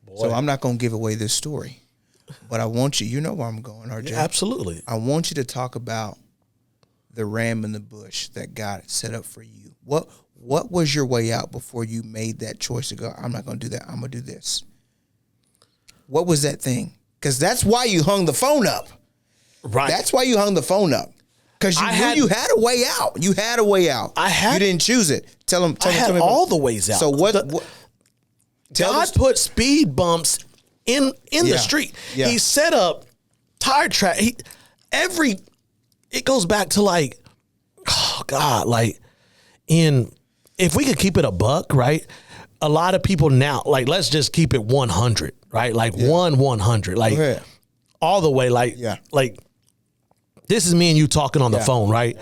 Boy. So I'm not going to give away this story, but I want you know where I'm going, RJ. Yeah, absolutely. I want you to talk about the ram in the bush that God set up for you. What was your way out before you made that choice to go, I'm not going to do that, I'm going to do this? What was that thing? Because that's why you hung the phone up. Right. That's why you hung the phone up. Because you knew you had a way out. You had a way out. You didn't choose it. Tell me all the ways out. So God put speed bumps in the street. Yeah. He set up tire track. It goes back to like, oh God, like if we could keep it a buck, right? A lot of people now, like, let's just keep it 100, right? Like 100, like all the way, like, like this is me and you talking on the phone, right?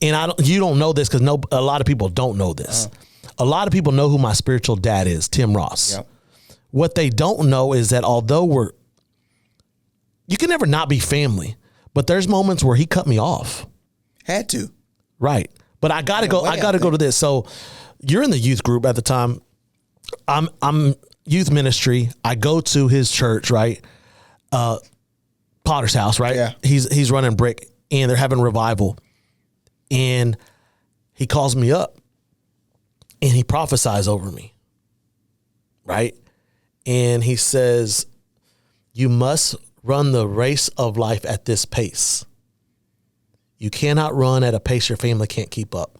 And you don't know this because a lot of people don't know this. A lot of people know who my spiritual dad is, Tim Ross. Yep. What they don't know is that although you can never not be family, But there's moments where he cut me off. Had to. Right. But I gotta go. I gotta go to this. So you're in the youth group at the time. I'm youth ministry. I go to his church, right? Potter's house, right? Yeah. He's running brick and they're having revival. And he calls me up and he prophesies over me. Right? And he says, you must run the race of life at this pace. You cannot run at a pace your family can't keep up.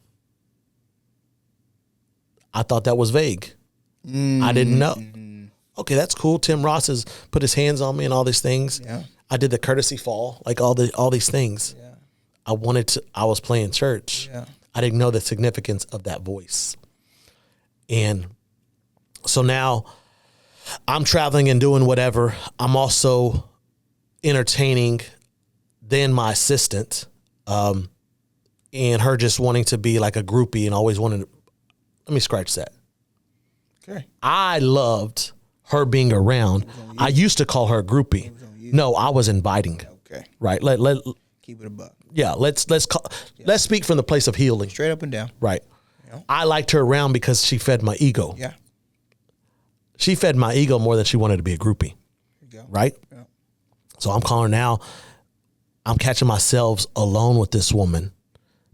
I thought that was vague. I didn't know. Okay, that's cool. Tim Ross has put his hands on me and all these things. Yeah. I did the courtesy fall, like all these things. Yeah. I was playing church. Yeah. I didn't know the significance of that voice. And so now I'm traveling and doing whatever. I'm also entertaining then my assistant, and her just wanting to be like a groupie and always wanting to, let me scratch that. Okay. I loved her being around. I used to call her a groupie. No, I was inviting. Okay. Right. Keep it a buck. Yeah. Let's speak from the place of healing. Straight up and down. Right. Yeah. I liked her around because she fed my ego. Yeah. She fed my ego more than she wanted to be a groupie. There you go. Right. Yeah. So I'm calling her now. I'm catching myself alone with this woman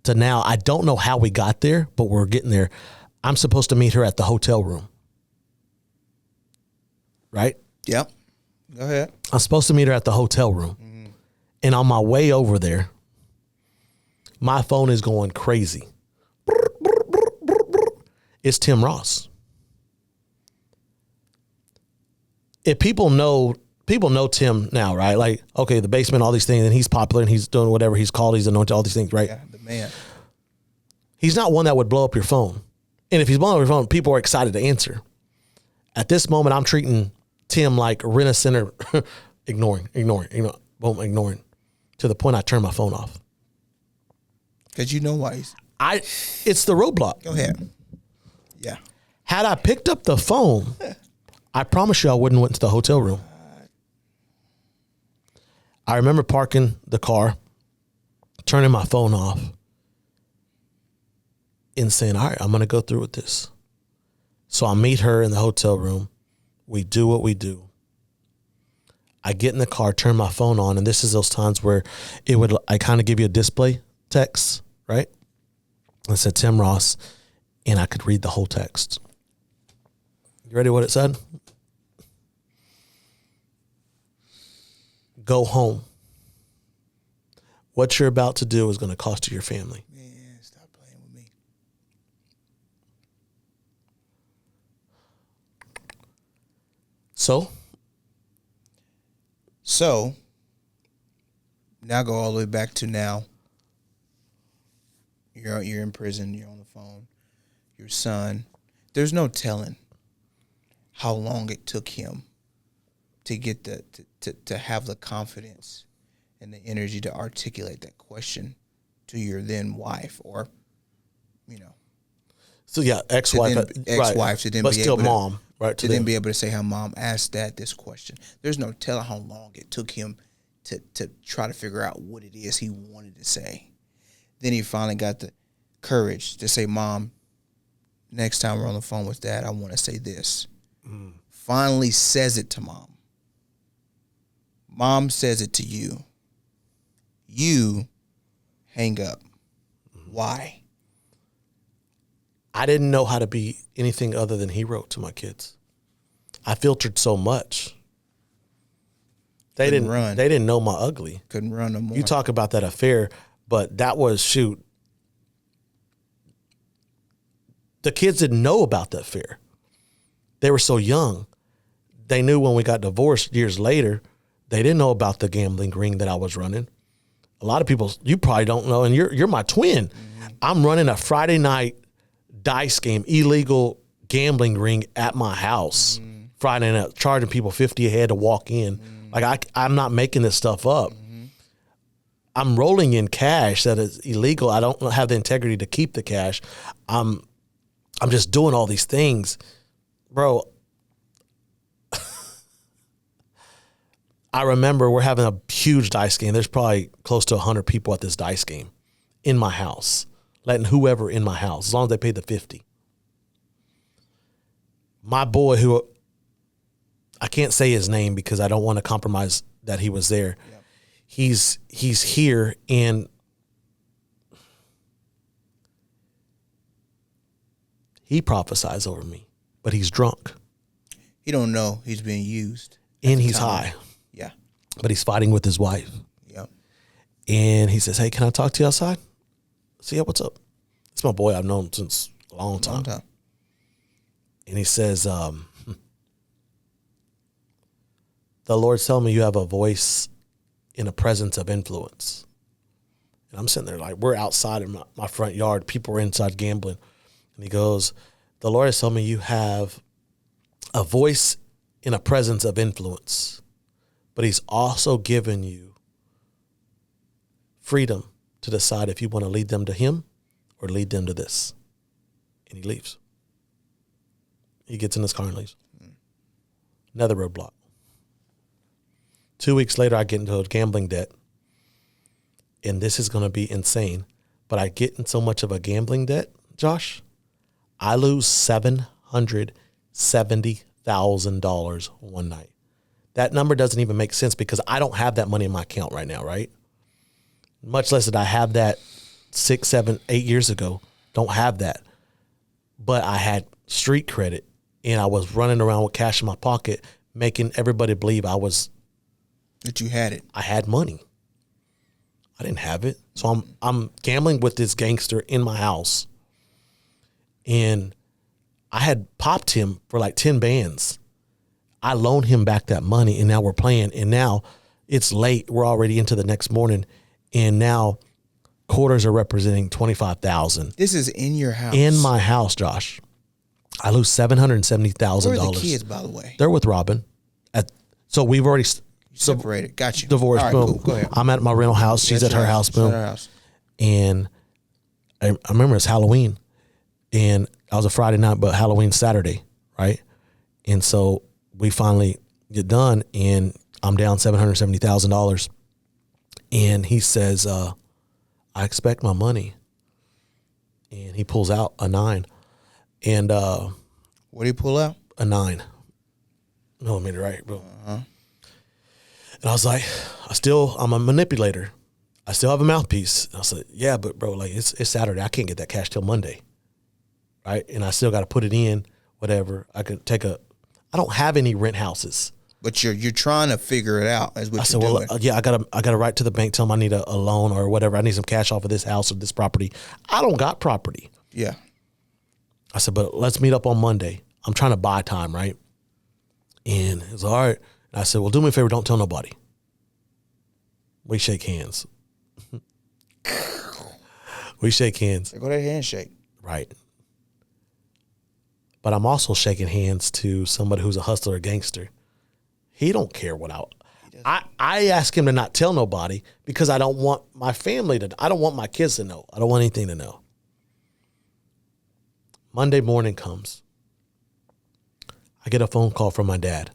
to now. I don't know how we got there, but we're getting there. I'm supposed to meet her at the hotel room. Right? Yep. Go ahead. I'm supposed to meet her at the hotel room. Mm-hmm. And on my way over there, my phone is going crazy. It's Tim Ross. If people know Tim now, right? Like, okay, the basement, all these things, and he's popular and he's doing whatever he's called, he's anointed, all these things, right? Yeah, the man. He's not one that would blow up your phone. And if he's blowing up your phone, people are excited to answer. At this moment, I'm treating Tim like Rent-A-Center, ignoring, boom, ignoring, to the point I turn my phone off. Because you know why. It's the roadblock. Go ahead. Yeah. Had I picked up the phone, I promise you I wouldn't went to the hotel room. I remember parking the car, turning my phone off, and saying, all right, I'm going to go through with this. So I meet her in the hotel room. We do what we do. I get in the car, turn my phone on, and this is those times where I kind of give you a display text, right? I said, Tim Ross, and I could read the whole text. You ready what it said? Go home. What you're about to do is going to cost you your family. Man, stop playing with me. So, now go all the way back to now. You're in prison. You're on the phone. Your son. There's no telling how long it took him to get to have the confidence and the energy to articulate that question to your then wife, or, So yeah, ex-wife, ex-wife, to then but be still able mom, right? To then be able to say how mom asked this question. There's no telling how long it took him to try to figure out what it is he wanted to say. Then he finally got the courage to say, Mom, next time we're on the phone with Dad, I want to say this. Finally says it to Mom. Mom says it to you. You hang up. Why? I didn't know how to be anything other than hero to my kids. I filtered so much. They didn't run. They didn't know my ugly. Couldn't run no more. You talk about that affair, but that was, shoot. The kids didn't know about that affair. They were so young. They knew when we got divorced years later. They didn't know about the gambling ring that I was running. A lot of people, you probably don't know, and you're my twin. Mm-hmm. I'm running a Friday night dice game, illegal gambling ring at my house. Friday night, charging people $50 a head to walk in. Like I'm not making this stuff up. I'm rolling in cash that is illegal. I don't have the integrity to keep the cash. I'm just doing all these things, bro. I remember we're having a huge dice game. There's probably close to 100 people at this dice game in my house, letting whoever in my house, as long as they pay the 50. My boy, who I can't say his name because I don't want to compromise that he was there. Yep. He's here, and he prophesies over me, but he's drunk. He don't know he's being used. And he's high. Yeah. But he's fighting with his wife. Yep. And he says, hey, can I talk to you outside? I said, yeah, what's up? It's my boy I've known since a long time. And he says, the Lord's telling me you have a voice in a presence of influence. And I'm sitting there like, we're outside in my front yard. People are inside gambling. And he goes, the Lord is telling me you have a voice in a presence of influence, but he's also given you freedom to decide if you want to lead them to him or lead them to this. And he leaves. He gets in his car and leaves. Another roadblock. 2 weeks later, I get into a gambling debt. And this is going to be insane. But I get in so much of a gambling debt, Josh, I lose $770,000 one night. That number doesn't even make sense because I don't have that money in my account right now, right? Much less did I have that 6, 7, 8 years ago. Don't have that. But I had street credit, and I was running around with cash in my pocket, making everybody believe that you had it. I had money. I didn't have it. So I'm gambling with this gangster in my house. And I had popped him for like 10 bands. I loaned him back that money, and now we're playing. And now it's late. We're already into the next morning. And now quarters are representing $25,000. This is in your house. In my house, Josh. I lose $770,000. Where are the kids, by the way? They're with Robin. So we've already separated. Got you. Divorced. All right, boom. Cool. Go ahead. I'm at my rental house. She's at her house. Boom. And I remember it's Halloween, and I was a Friday night, but Halloween Saturday, right? And so we finally get done, and I'm down $770,000. And he says, I expect my money. And he pulls out a 9. And what did he pull out? A 9 millimeter, right, bro? And I was like, I'm a manipulator. I still have a mouthpiece. I said, yeah, but bro, like it's Saturday. I can't get that cash till Monday, right? And I still got to put it in, whatever. I don't have any rent houses. But you're trying to figure it out. As what I said, doing. Yeah, I gotta write to the bank, tell them I need a loan or whatever. I need some cash off of this house or this property. I don't got property. Yeah. I said, but let's meet up on Monday. I'm trying to buy time, right? And it's all right. And I said, well, do me a favor, don't tell nobody. We shake hands. We shake hands. Go that handshake. Right. But I'm also shaking hands to somebody who's a hustler or gangster. He don't care what I ask him to not tell nobody because I don't want my family I don't want my kids to know. I don't want anything to know. Monday morning comes. I get a phone call from my dad.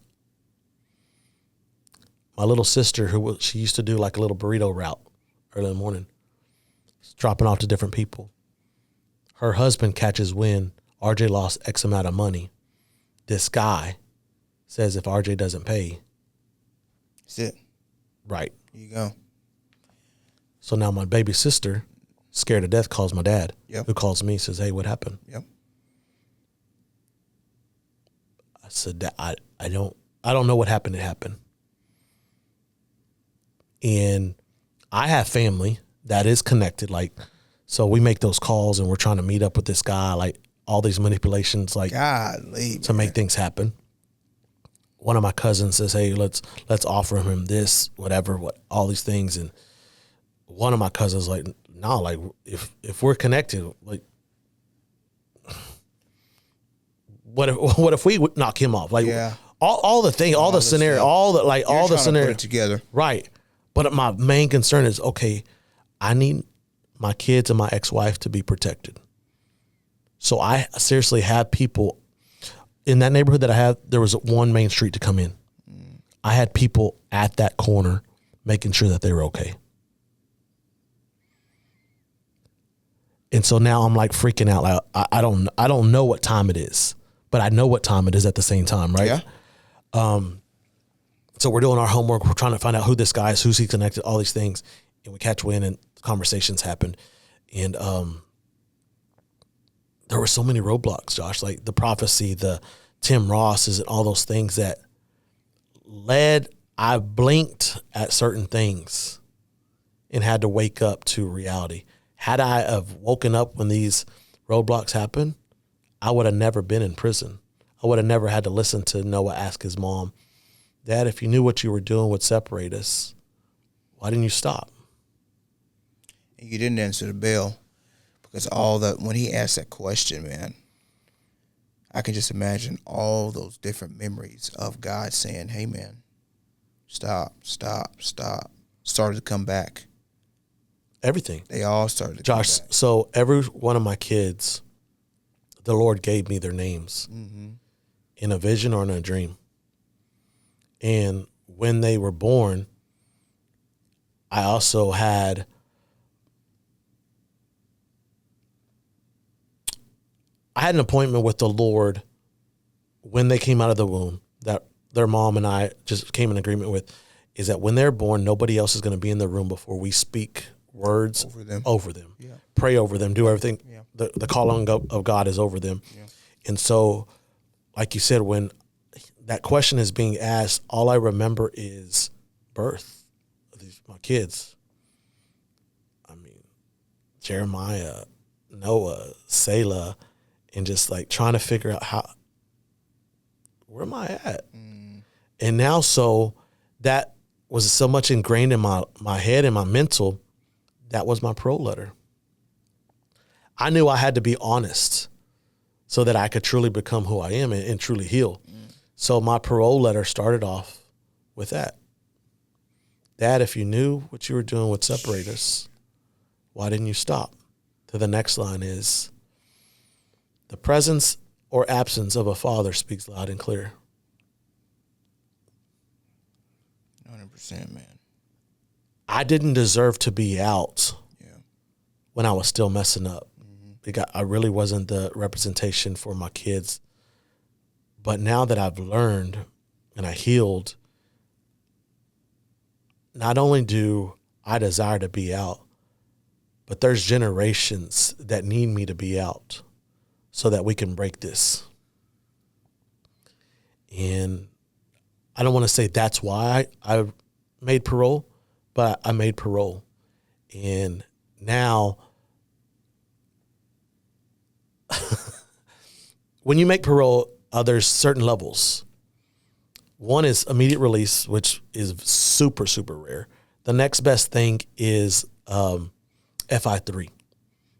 My little sister, she used to do like a little burrito route early in the morning, dropping off to different people. Her husband catches wind. RJ lost X amount of money. This guy says if RJ doesn't pay. That's it. Right. Here you go. So now my baby sister, scared to death, calls my dad, yep. who calls me, says, hey, what happened? Yep. I said, I don't know what happened. It happened. And I have family that is connected. Like, so we make those calls and we're trying to meet up with this guy, like all these manipulations, like Golly, to make things happen. One of my cousins says, hey, let's offer him this, whatever, all these things. And one of my cousins like, no, like if we're connected, like, what if we knock him off? Like all the thing, all the scenario, all the like, all the scenario together. Right. But my main concern is, okay, I need my kids and my ex-wife to be protected. So I seriously have people in that neighborhood that I have. There was one main street to come in. I had people at that corner making sure that they were okay. And so now I'm like freaking out. Like I don't know what time it is, but I know what time it is at the same time, right? Yeah. So we're doing our homework. We're trying to find out who this guy is, who's he connected, all these things. And we catch wind and conversations happen. And there were so many roadblocks, Josh, like the prophecy, the Tim Rosses and all those things that I blinked at certain things and had to wake up to reality. Had I have woken up when these roadblocks happened, I would have never been in prison. I would have never had to listen to Noah ask his mom, Dad, if you knew what you were doing would separate us, why didn't you stop? You didn't answer the bell because when he asked that question, man, I can just imagine all those different memories of God saying, hey, man, stop. Started to come back. Everything. They all started to Josh, come back. So every one of my kids, the Lord gave me their names in a vision or in a dream. And when they were born, I also had an appointment with the Lord when they came out of the womb that their mom and I just came in agreement with, is that when they're born, nobody else is going to be in the room before we speak words over them, yeah. Pray over them, do everything. Yeah. The calling of God is over them. Yeah. And so, like you said, when that question is being asked, all I remember is birth of my kids. I mean, Jeremiah, Noah, Selah, and just like trying to figure out where am I at? And now, so that was so much ingrained in my head and my mental, that was my parole letter. I knew I had to be honest so that I could truly become who I am and truly heal. So my parole letter started off with that. Dad, if you knew what you were doing would separate us, why didn't you stop? To the next line is, the presence or absence of a father speaks loud and clear. 100%, man. I didn't deserve to be out when I was still messing up. I really wasn't the representation for my kids. But now that I've learned and I healed, not only do I desire to be out, but there's generations that need me to be out so that we can break this. And I don't want to say that's why I made parole, but I made parole. And now, when you make parole, there's certain levels. One is immediate release, which is super, super rare. The next best thing is FI3.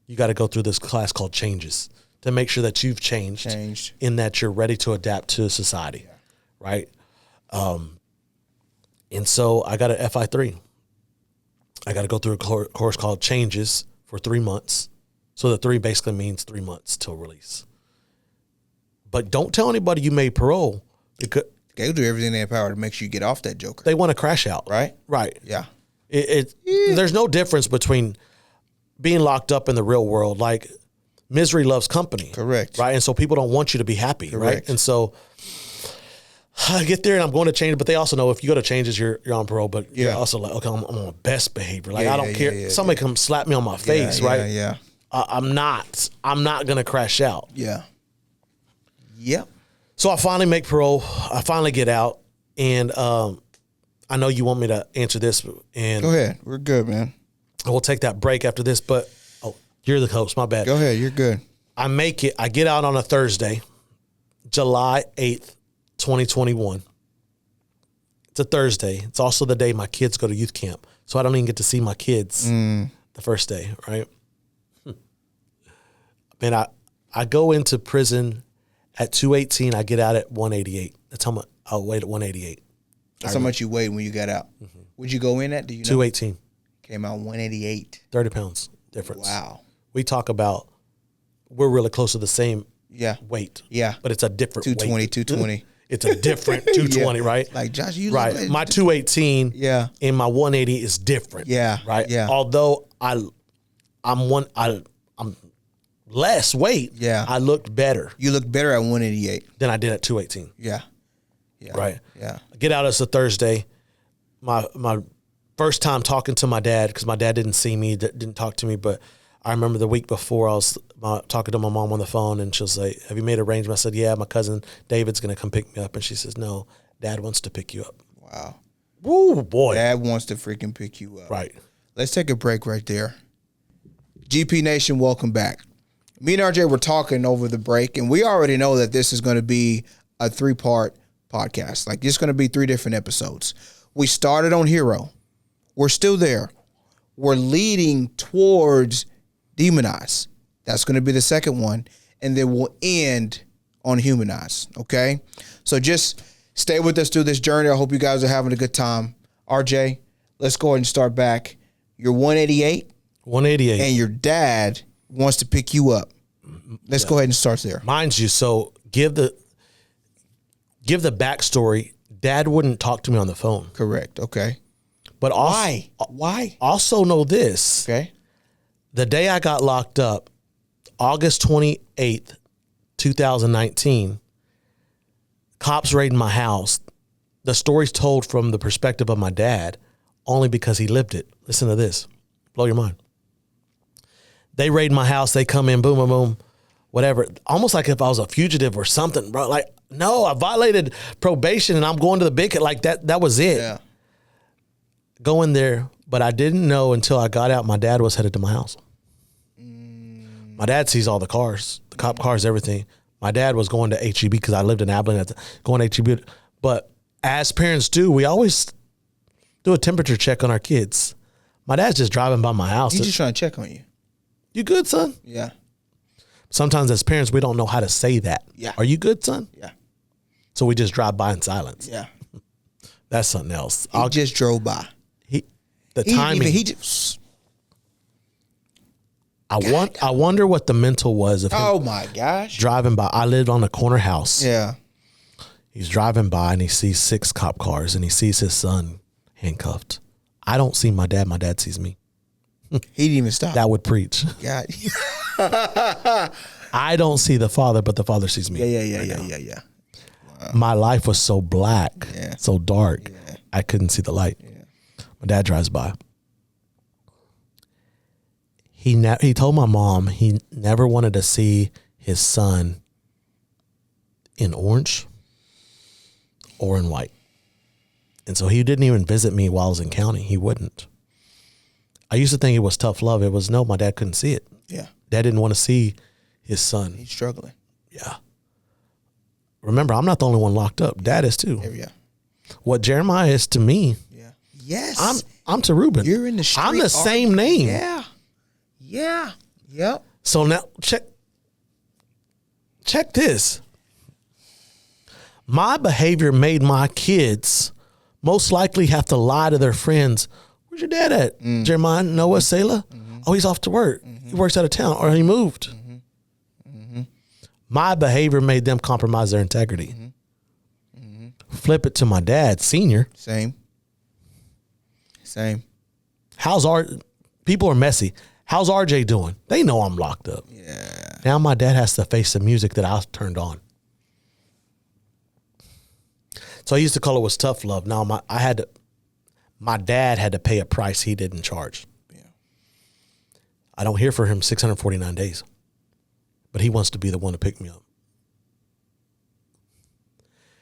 You got to go through this class called Changes to make sure that you've changed. In that you're ready to adapt to society, right? And so I got an FI3. I got to go through a course called Changes for 3 months. So the 3 basically means 3 months till release. But don't tell anybody you made parole, because they'll do everything in their power to make sure you get off that joker. They want to crash out. Right? Right. Yeah. There's no difference between being locked up in the real world. Like, misery loves company. Correct. Right? And so people don't want you to be happy. Correct. Right? And so I get there and I'm going to change, but they also know if you go to Changes, you're on parole, but you're also like, okay, I'm on best behavior. Like, I don't care. Somebody come slap me on my face, right? Yeah. I'm not going to crash out. Yeah. Yep. So I finally make parole. I finally get out. And I know you want me to answer this. And go ahead. We're good, man. We'll take that break after this. But, you're the host. My bad. Go ahead. You're good. I make it. I get out on a Thursday, July 8th, 2021. It's a Thursday. It's also the day my kids go to youth camp. So I don't even get to see my kids the first day, right? Man, I go into prison at 218. I get out at 188. That's how much I'll wait at 188. That's how much you weighed when you got out. Would you go in at? Do you know? 218. Came out 188. 30 pounds difference. Wow. We talk about we're really close to the same weight. Yeah. But it's a different 220, weight. 220. it's a different 220, right? Like Josh, you right. Like, my 218 and my 180 is different. Yeah. Right. Yeah. Although I'm less weight. Yeah. I looked better. You look better at 188 than I did at 218. Yeah. Yeah. Right. Yeah. I get out. It's a Thursday. My first time talking to my dad, because my dad didn't see me, didn't talk to me, but I remember the week before I was talking to my mom on the phone, and she was like, have you made arrangements? I said, yeah, my cousin David's going to come pick me up. And she says, no, Dad wants to pick you up. Wow. Woo, boy. Dad wants to freaking pick you up. Right. Let's take a break right there. GP Nation, welcome back. Me and RJ were talking over the break, and we already know that this is going to be a 3-part podcast. Like, it's going to be 3 different episodes. We started on Hero. We're still there. We're leading towards Demonize. That's going to be the second one. And then we'll end on Humanize. Okay? So just stay with us through this journey. I hope you guys are having a good time. RJ, let's go ahead and start back. You're 188. 188. And your dad wants to pick you up. Let's go ahead and start there. Mind you, so give the backstory. Dad wouldn't talk to me on the phone. Correct. Okay. But Why? Why? Also know this. Okay. The day I got locked up, August 28th, 2019, cops raided my house. The story's told from the perspective of my dad only because he lived it. Listen to this. Blow your mind. They raid my house. They come in, boom, boom, boom, whatever. Almost like if I was a fugitive or something, bro. Like, no, I violated probation and I'm going to the big, like that was it. Yeah. Go in there, but I didn't know until I got out my dad was headed to my house. My dad sees all the cars, the cop cars, everything. My dad was going to HEB because I lived in Abilene, going to HEB. But as parents do, we always do a temperature check on our kids. My dad's just driving by my house. He's just trying to check on you. You good, son? Yeah. Sometimes as parents, we don't know how to say that. Yeah. Are you good, son? Yeah. So we just drive by in silence. Yeah. That's something else. He just drove by. Timing. I wonder what the mental was of him. Oh my gosh. Driving by. I lived on a corner house. Yeah. He's driving by and he sees 6 cop cars and he sees his son handcuffed. I don't see my dad. My dad sees me. He didn't even stop. That would preach. God. I don't see the father, but the father sees me. Yeah. Wow. My life was so black, so dark, I couldn't see the light. Yeah. My dad drives by. He told my mom he never wanted to see his son in orange or in white. And so he didn't even visit me while I was in county. He wouldn't. I used to think it was tough love. It was, no, my dad couldn't see it. Yeah. Dad didn't want to see his son. He's struggling. Yeah. Remember, I'm not the only one locked up. Dad is too. Yeah. What Jeremiah is to me. Yeah. Yes. I'm to Reuben. You're in the street. I'm the same name. Yeah. Yeah. Yep. So now check this. My behavior made my kids most likely have to lie to their friends. Where's your dad at? Jeremiah, Noah, Selah? Oh, he's off to work. He works out of town or he moved. My behavior made them compromise their integrity. Flip it to my dad, senior. Same. People are messy. How's RJ doing? They know I'm locked up. Yeah. Now my dad has to face the music that I turned on. So I used to call it was tough love. Now my dad had to pay a price he didn't charge. Yeah. I don't hear from him 649 days. But he wants to be the one to pick me up.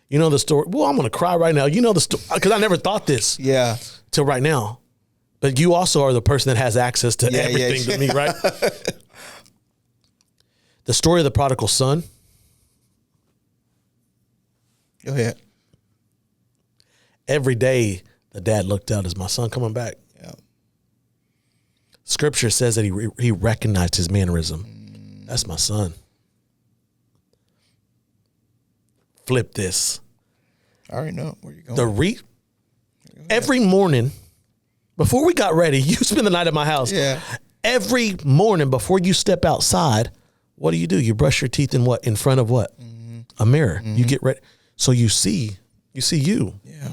You know the story. Well, I'm going to cry right now. You know the story because I never thought this. Yeah. Till right now. But you also are the person that has access to everything to me, right? The story of the prodigal son. Go ahead. Every day the dad looked out, is my son coming back? Yeah. Scripture says that he recognized his mannerism. That's my son. Flip this. I already know where you're going. Every morning, before we got ready, you spend the night at my house. Yeah. Every morning before you step outside, what do? You brush your teeth in what? In front of what? A mirror. You get ready. So you see you. Yeah.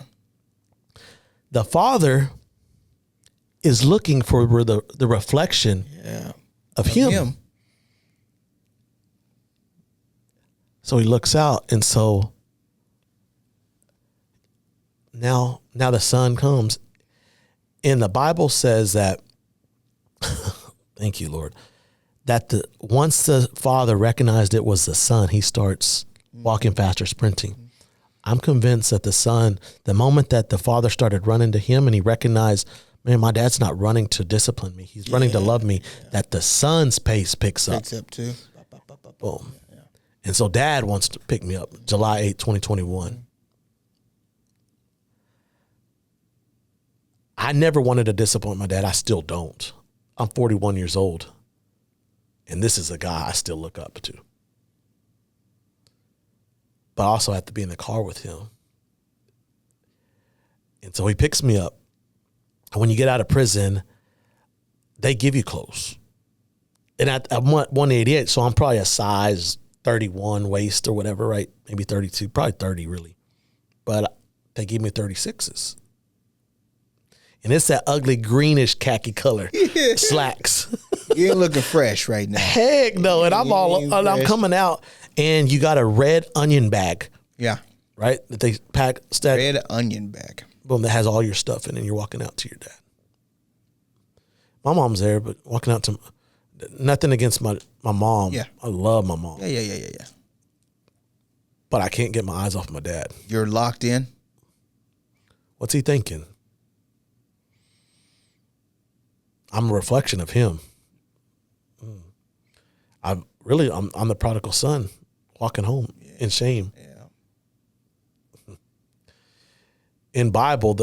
The father is looking for the reflection of him. So he looks out, and so now the son comes. And the Bible says that, thank you, Lord, that once the father recognized it was the son, he starts walking faster, sprinting. I'm convinced that the moment that the father started running to him and he recognized, man, my dad's not running to discipline me. He's running to love me, that the son's pace picks up. Picks up too. Boom. Yeah. And so dad wants to pick me up July 8, 2021. I never wanted to disappoint my dad. I still don't. I'm 41 years old. And this is a guy I still look up to. But I also have to be in the car with him. And so he picks me up. And when you get out of prison, they give you clothes. And I'm 188, so I'm probably a size 31 waist or whatever, right? Maybe 32, probably 30 really. But they give me 36s. And it's that ugly greenish khaki color slacks. You ain't looking fresh right now. Heck no. And I'm coming out, and you got a red onion bag. Yeah. Right? That they stack. Red onion bag. Boom, that has all your stuff in it, and you're walking out to your dad. My mom's there, but walking out to nothing against my mom. Yeah. I love my mom. Yeah. But I can't get my eyes off my dad. You're locked in? What's he thinking? I'm a reflection of him. I'm the prodigal son walking home in shame. Yeah. In Bible,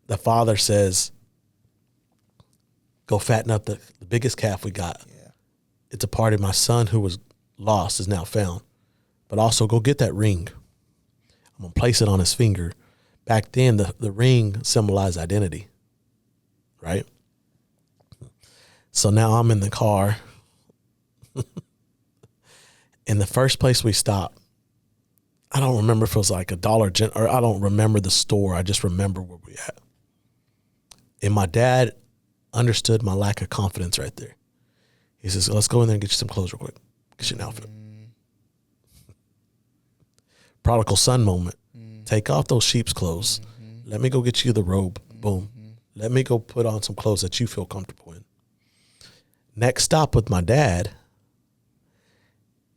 the father says, go fatten up the biggest calf we got. Yeah. It's a part of my son who was lost is now found. But also go get that ring. I'm going to place it on his finger. Back then, the ring symbolized identity, right? So now I'm in the car. In the first place we stopped, I don't remember if it was like a Dollar General, or I don't remember the store. I just remember where we at. And my dad understood my lack of confidence right there. He says, let's go in there and get you some clothes real quick. Get you an outfit. Prodigal son moment. Take off those sheep's clothes. Let me go get you the robe. Boom. Let me go put on some clothes that you feel comfortable in. Next stop with my dad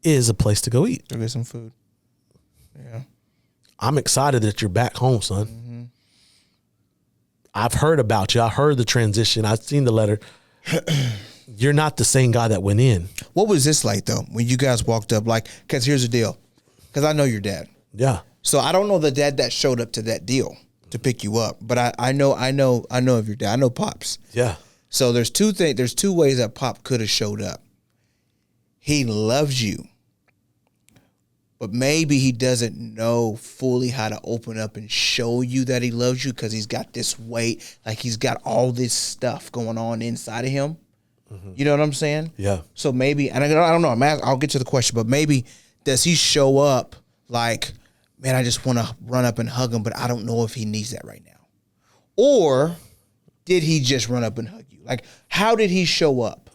is a place to go eat. Go get some food. Yeah. I'm excited that you're back home, son. I've heard about you. I heard the transition. I've seen the letter. You're not the same guy that went in. What was this like, though, when you guys walked up? Like, because here's the deal. Because I know your dad. Yeah. So I don't know the dad that showed up to that deal to pick you up. But I know of your dad. I know Pops. Yeah. So there's two ways that Pop could have showed up. He loves you, but maybe he doesn't know fully how to open up and show you that he loves you because he's got this weight, like he's got all this stuff going on inside of him. You know what I'm saying? Yeah. So maybe, and I don't know, I'll get to the question, but maybe does he show up like, man, I just want to run up and hug him, but I don't know if he needs that right now. Or did he just run up and hug you? Like, how did he show up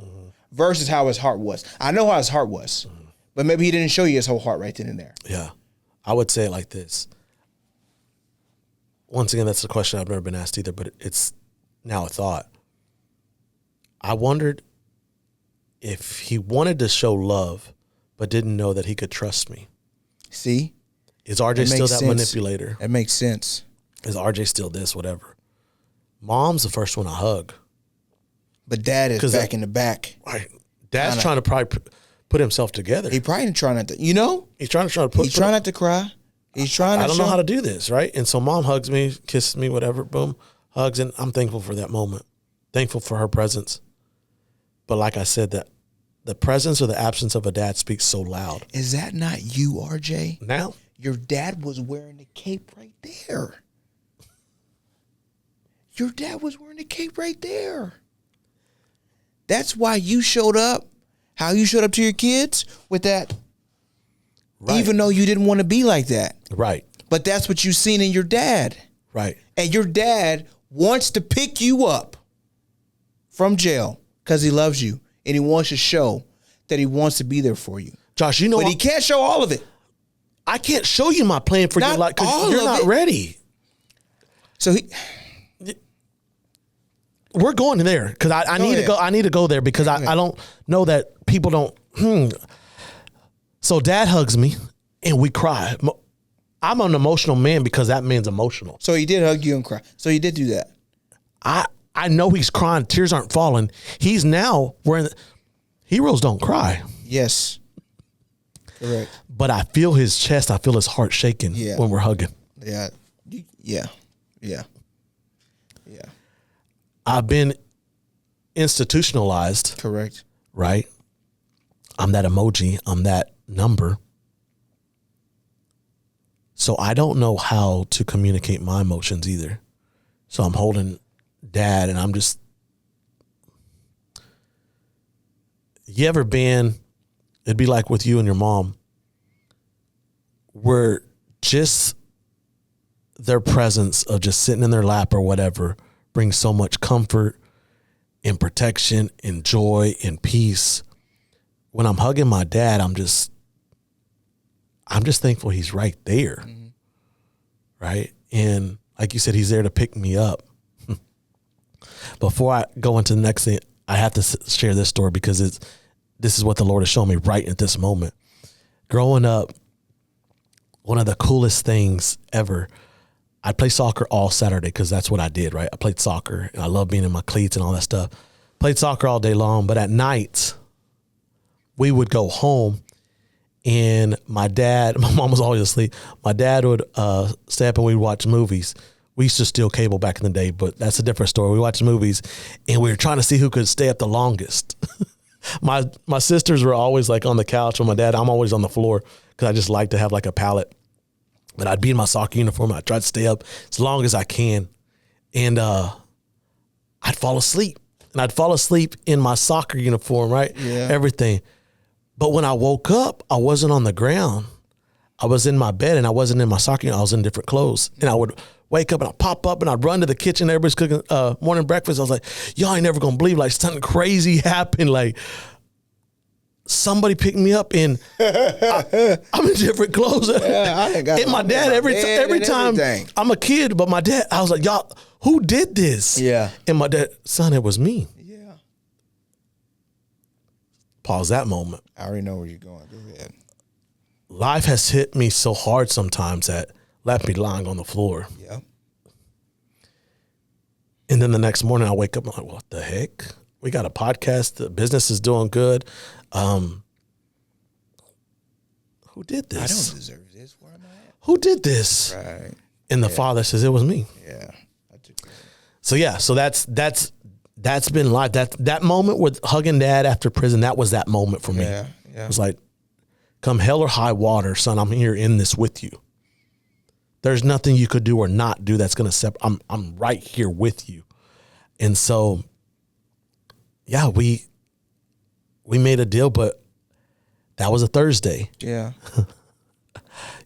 versus how his heart was? I know how his heart was, but maybe he didn't show you his whole heart right then and there. Yeah. I would say it like this. Once again, that's a question I've never been asked either, but it's now a thought. I wondered if he wanted to show love, but didn't know that he could trust me. See? Is RJ still that manipulator? That makes sense. Is RJ still this, whatever? Mom's the first one I hug. But dad is back in the back. Right. Dad's trying to probably put himself together. He probably trying not to, you know? He's trying to put. He's trying not to cry. He's trying to. I don't know how to do this, right? And so mom hugs me, kisses me, whatever, boom, hugs, and I'm thankful for that moment. Thankful for her presence. But like I said, that the presence or the absence of a dad speaks so loud. Is that not you, RJ? Now? Your dad was wearing the cape right there. Your dad was wearing the cape right there. That's why you showed up, how you showed up to your kids with that, right. Even though you didn't want to be like that. Right. But that's what you've seen in your dad. Right. And your dad wants to pick you up from jail because he loves you and he wants to show that he wants to be there for you. Josh, you know, but he can't show all of it. I can't show you my plan for your life because you're not ready. So we're going there because I need to go. I need to go there because I don't know that people don't. So dad hugs me and we cry. I'm an emotional man because that man's emotional. So he did hug you and cry. So he did do that. I know he's crying. Tears aren't falling. He's now wearing. Heroes don't cry. Yes. Correct. But I feel his chest. I feel his heart shaking when we're hugging. Yeah. Yeah. Yeah. Yeah. I've been institutionalized. Correct. Right? I'm that emoji. I'm that number. So I don't know how to communicate my emotions either. So I'm holding dad and I'm just. You ever been, it'd be like with you and your mom, where just their presence of just sitting in their lap or whatever brings so much comfort and protection and joy and peace. When I'm hugging my dad, I'm just thankful he's right there. Mm-hmm. Right? And like you said, he's there to pick me up. Before I go into the next thing, I have to share this story because this is what the Lord has shown me right at this moment. Growing up, one of the coolest things ever, I'd play soccer all Saturday because that's what I did, right? I played soccer and I love being in my cleats and all that stuff. Played soccer all day long, but at night, we would go home and my mom was always asleep. My dad would stay up and we'd watch movies. We used to steal cable back in the day, but that's a different story. We watched movies and we were trying to see who could stay up the longest. My sisters were always like on the couch with my dad. I'm always on the floor because I just like to have like a pallet. But I'd be in my soccer uniform. I'd try to stay up as long as I can. And I'd fall asleep. And I'd fall asleep in my soccer uniform, right? Yeah. Everything. But when I woke up, I wasn't on the ground. I was in my bed and I wasn't in my soccer uniform. I was in different clothes. And I would wake up and I'd pop up and I'd run to the kitchen. Everybody's cooking morning breakfast. I was like, y'all ain't never going to believe like something crazy happened. Like somebody picked me up and I'm in different clothes. Yeah, and my dad, every time I'm a kid, but my dad, I was like, y'all, who did this? Yeah. And my dad, son, it was me. Yeah. Pause that moment. I already know where you're going. Go ahead. Life has hit me so hard sometimes that left me lying on the floor. Yeah. And then the next morning I wake up, I'm like, what the heck? We got a podcast. The business is doing good. Who did this? I don't deserve this. Where am I at? Who did this? Right. And the father says, it was me. Yeah. I took it. So that's been life. That moment with hugging dad after prison, that was that moment for me. Yeah. It was like, come hell or high water, son, I'm here in this with you. There's nothing you could do or not do that's going to separate. I'm right here with you. And so, yeah, we made a deal, but that was a Thursday. Yeah.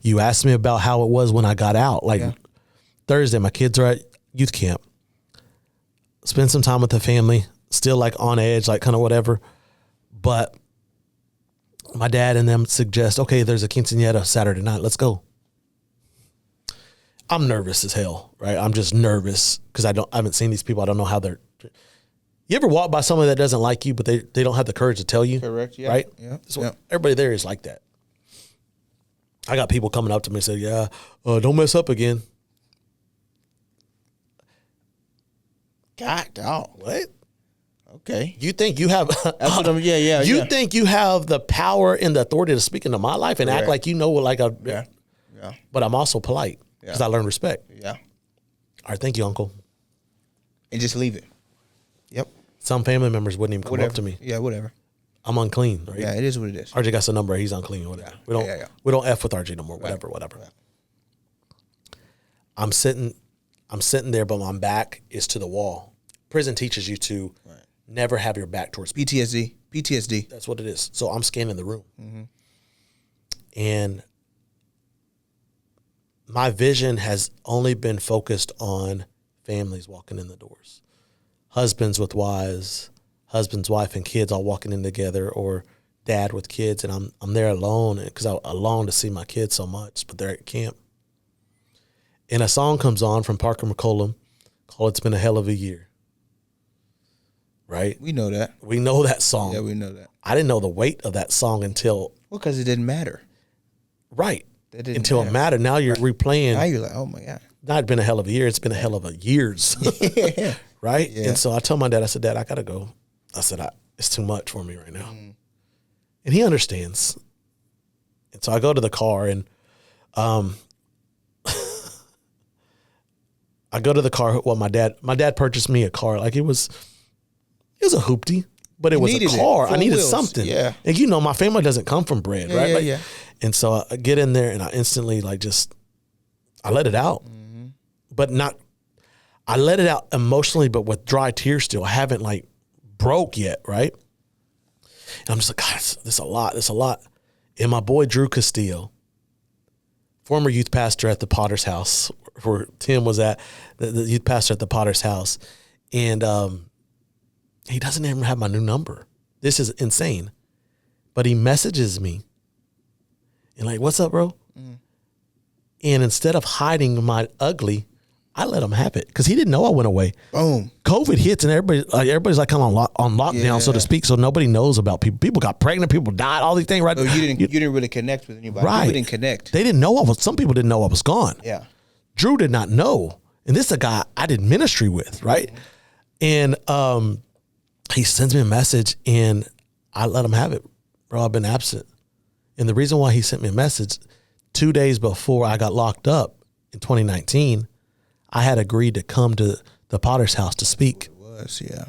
You asked me about how it was when I got out. Like Thursday, my kids are at youth camp. Spend some time with the family, still like on edge, like kind of whatever. But my dad and them suggest, okay, there's a quinceañera Saturday night. Let's go. I'm nervous as hell, right? I'm just nervous because I haven't seen these people. I don't know how they're. You ever walk by somebody that doesn't like you, but they don't have the courage to tell you? Correct. Yeah. Right? Yeah. Everybody there is like that. I got people coming up to me and say, yeah, don't mess up again. God, dog. What? Okay. You think you have That's what I'm, yeah. You think you have the power and the authority to speak into my life and act like you know like a Yeah. But I'm also polite because I learned respect. Yeah. All right, thank you, Uncle. And just leave it. Yep. Some family members wouldn't even come up to me. Yeah, whatever. I'm unclean. Right? Yeah, it is what it is. RJ got some number. He's unclean. Whatever. We don't F with RJ no more. Whatever. Yeah. I'm sitting there, but my back is to the wall. Prison teaches you to never have your back towards people. PTSD. That's what it is. So I'm scanning the room. Mm-hmm. And my vision has only been focused on families walking in the doors, husbands with wives, husbands, wife, and kids all walking in together, or dad with kids, and I'm there alone because I long to see my kids so much, but they're at camp. And a song comes on from Parker McCollum called "It's Been a Hell of a Year." Right? We know that. We know that song. Yeah, we know that. I didn't know the weight of that song until... Well, because it didn't matter. Right. Until it mattered. Now you're replaying. Now you're like, oh my God. Not been a hell of a year. It's been a hell of a years. Yeah. Right? Yeah. And so I told my dad, I said, Dad, I got to go. I said, it's too much for me right now. And he understands. And so I go to the car and I go to the car. Well, my dad purchased me a car. Like it was a hoopty, but it was a car. I needed something. Yeah. And you know, my family doesn't come from bread, right? Yeah, like, yeah. And so I get in there and I instantly I let it out, but I let it out emotionally, but with dry tears still. I haven't broke yet, right? And I'm just like, God, this a lot. And my boy, Drew Castillo, former youth pastor at the Potter's House, where Tim was at, the youth pastor at the Potter's House. And he doesn't even have my new number. This is insane. But he messages me and what's up, bro? And instead of hiding my ugly, I let him have it because he didn't know I went away. Boom. COVID hits and everybody's kind of on lockdown, so to speak. So nobody knows about people. People got pregnant, people died, all these things. Right? Oh, you didn't really connect with anybody. Right? You didn't connect. They didn't know some people didn't know I was gone. Yeah. Drew did not know, and this is a guy I did ministry with, right? And he sends me a message, and I let him have it, bro. I've been absent, and the reason why he sent me a message 2 days before I got locked up in 2019. I had agreed to come to the Potter's House to speak. It was, yeah.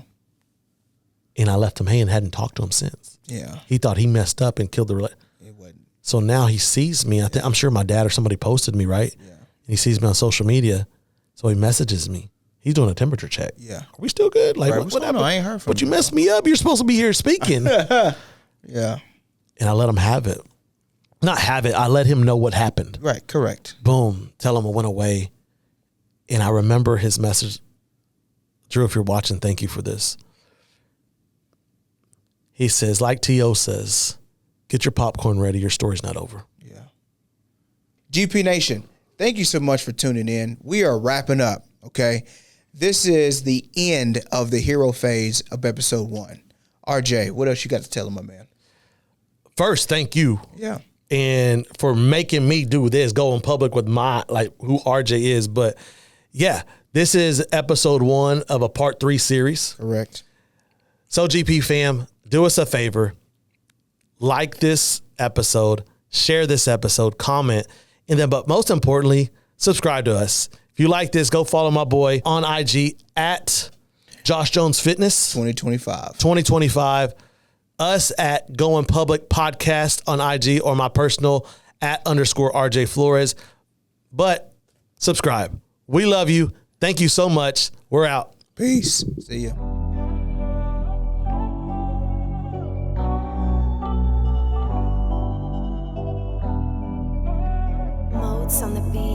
And I left him hanging, hadn't talked to him since. Yeah. He thought he messed up and killed the relationship. It wasn't. So now he sees me. I'm sure my dad or somebody posted me, right? Yeah. And he sees me on social media. So he messages me. He's doing a temperature check. Yeah. Are we still good? Right, what's going on? I ain't heard from you. But you messed me up. You're supposed to be here speaking. Yeah. And I let him have it. Not have it. I let him know what happened. Right. Correct. Boom. Tell him I went away. And I remember his message. Drew, if you're watching, thank you for this. He says, like T.O. says, get your popcorn ready. Your story's not over. Yeah. GP Nation, thank you so much for tuning in. We are wrapping up, okay? This is the end of the hero phase of episode 1. RJ, what else you got to tell him, my man? First, thank you. Yeah. And for making me do this, go in public with who RJ is. But yeah, this is episode 1 of a part 3 series. Correct. So GP fam, do us a favor. Like this episode, share this episode, comment, and then, but most importantly, subscribe to us. If you like this, go follow my boy on IG at Josh Jones Fitness 2025. Us at Going Public Podcast on IG, or my personal @_RJ Flores. But subscribe. We love you. Thank you so much. We're out. Peace. See ya. Modes on the beat.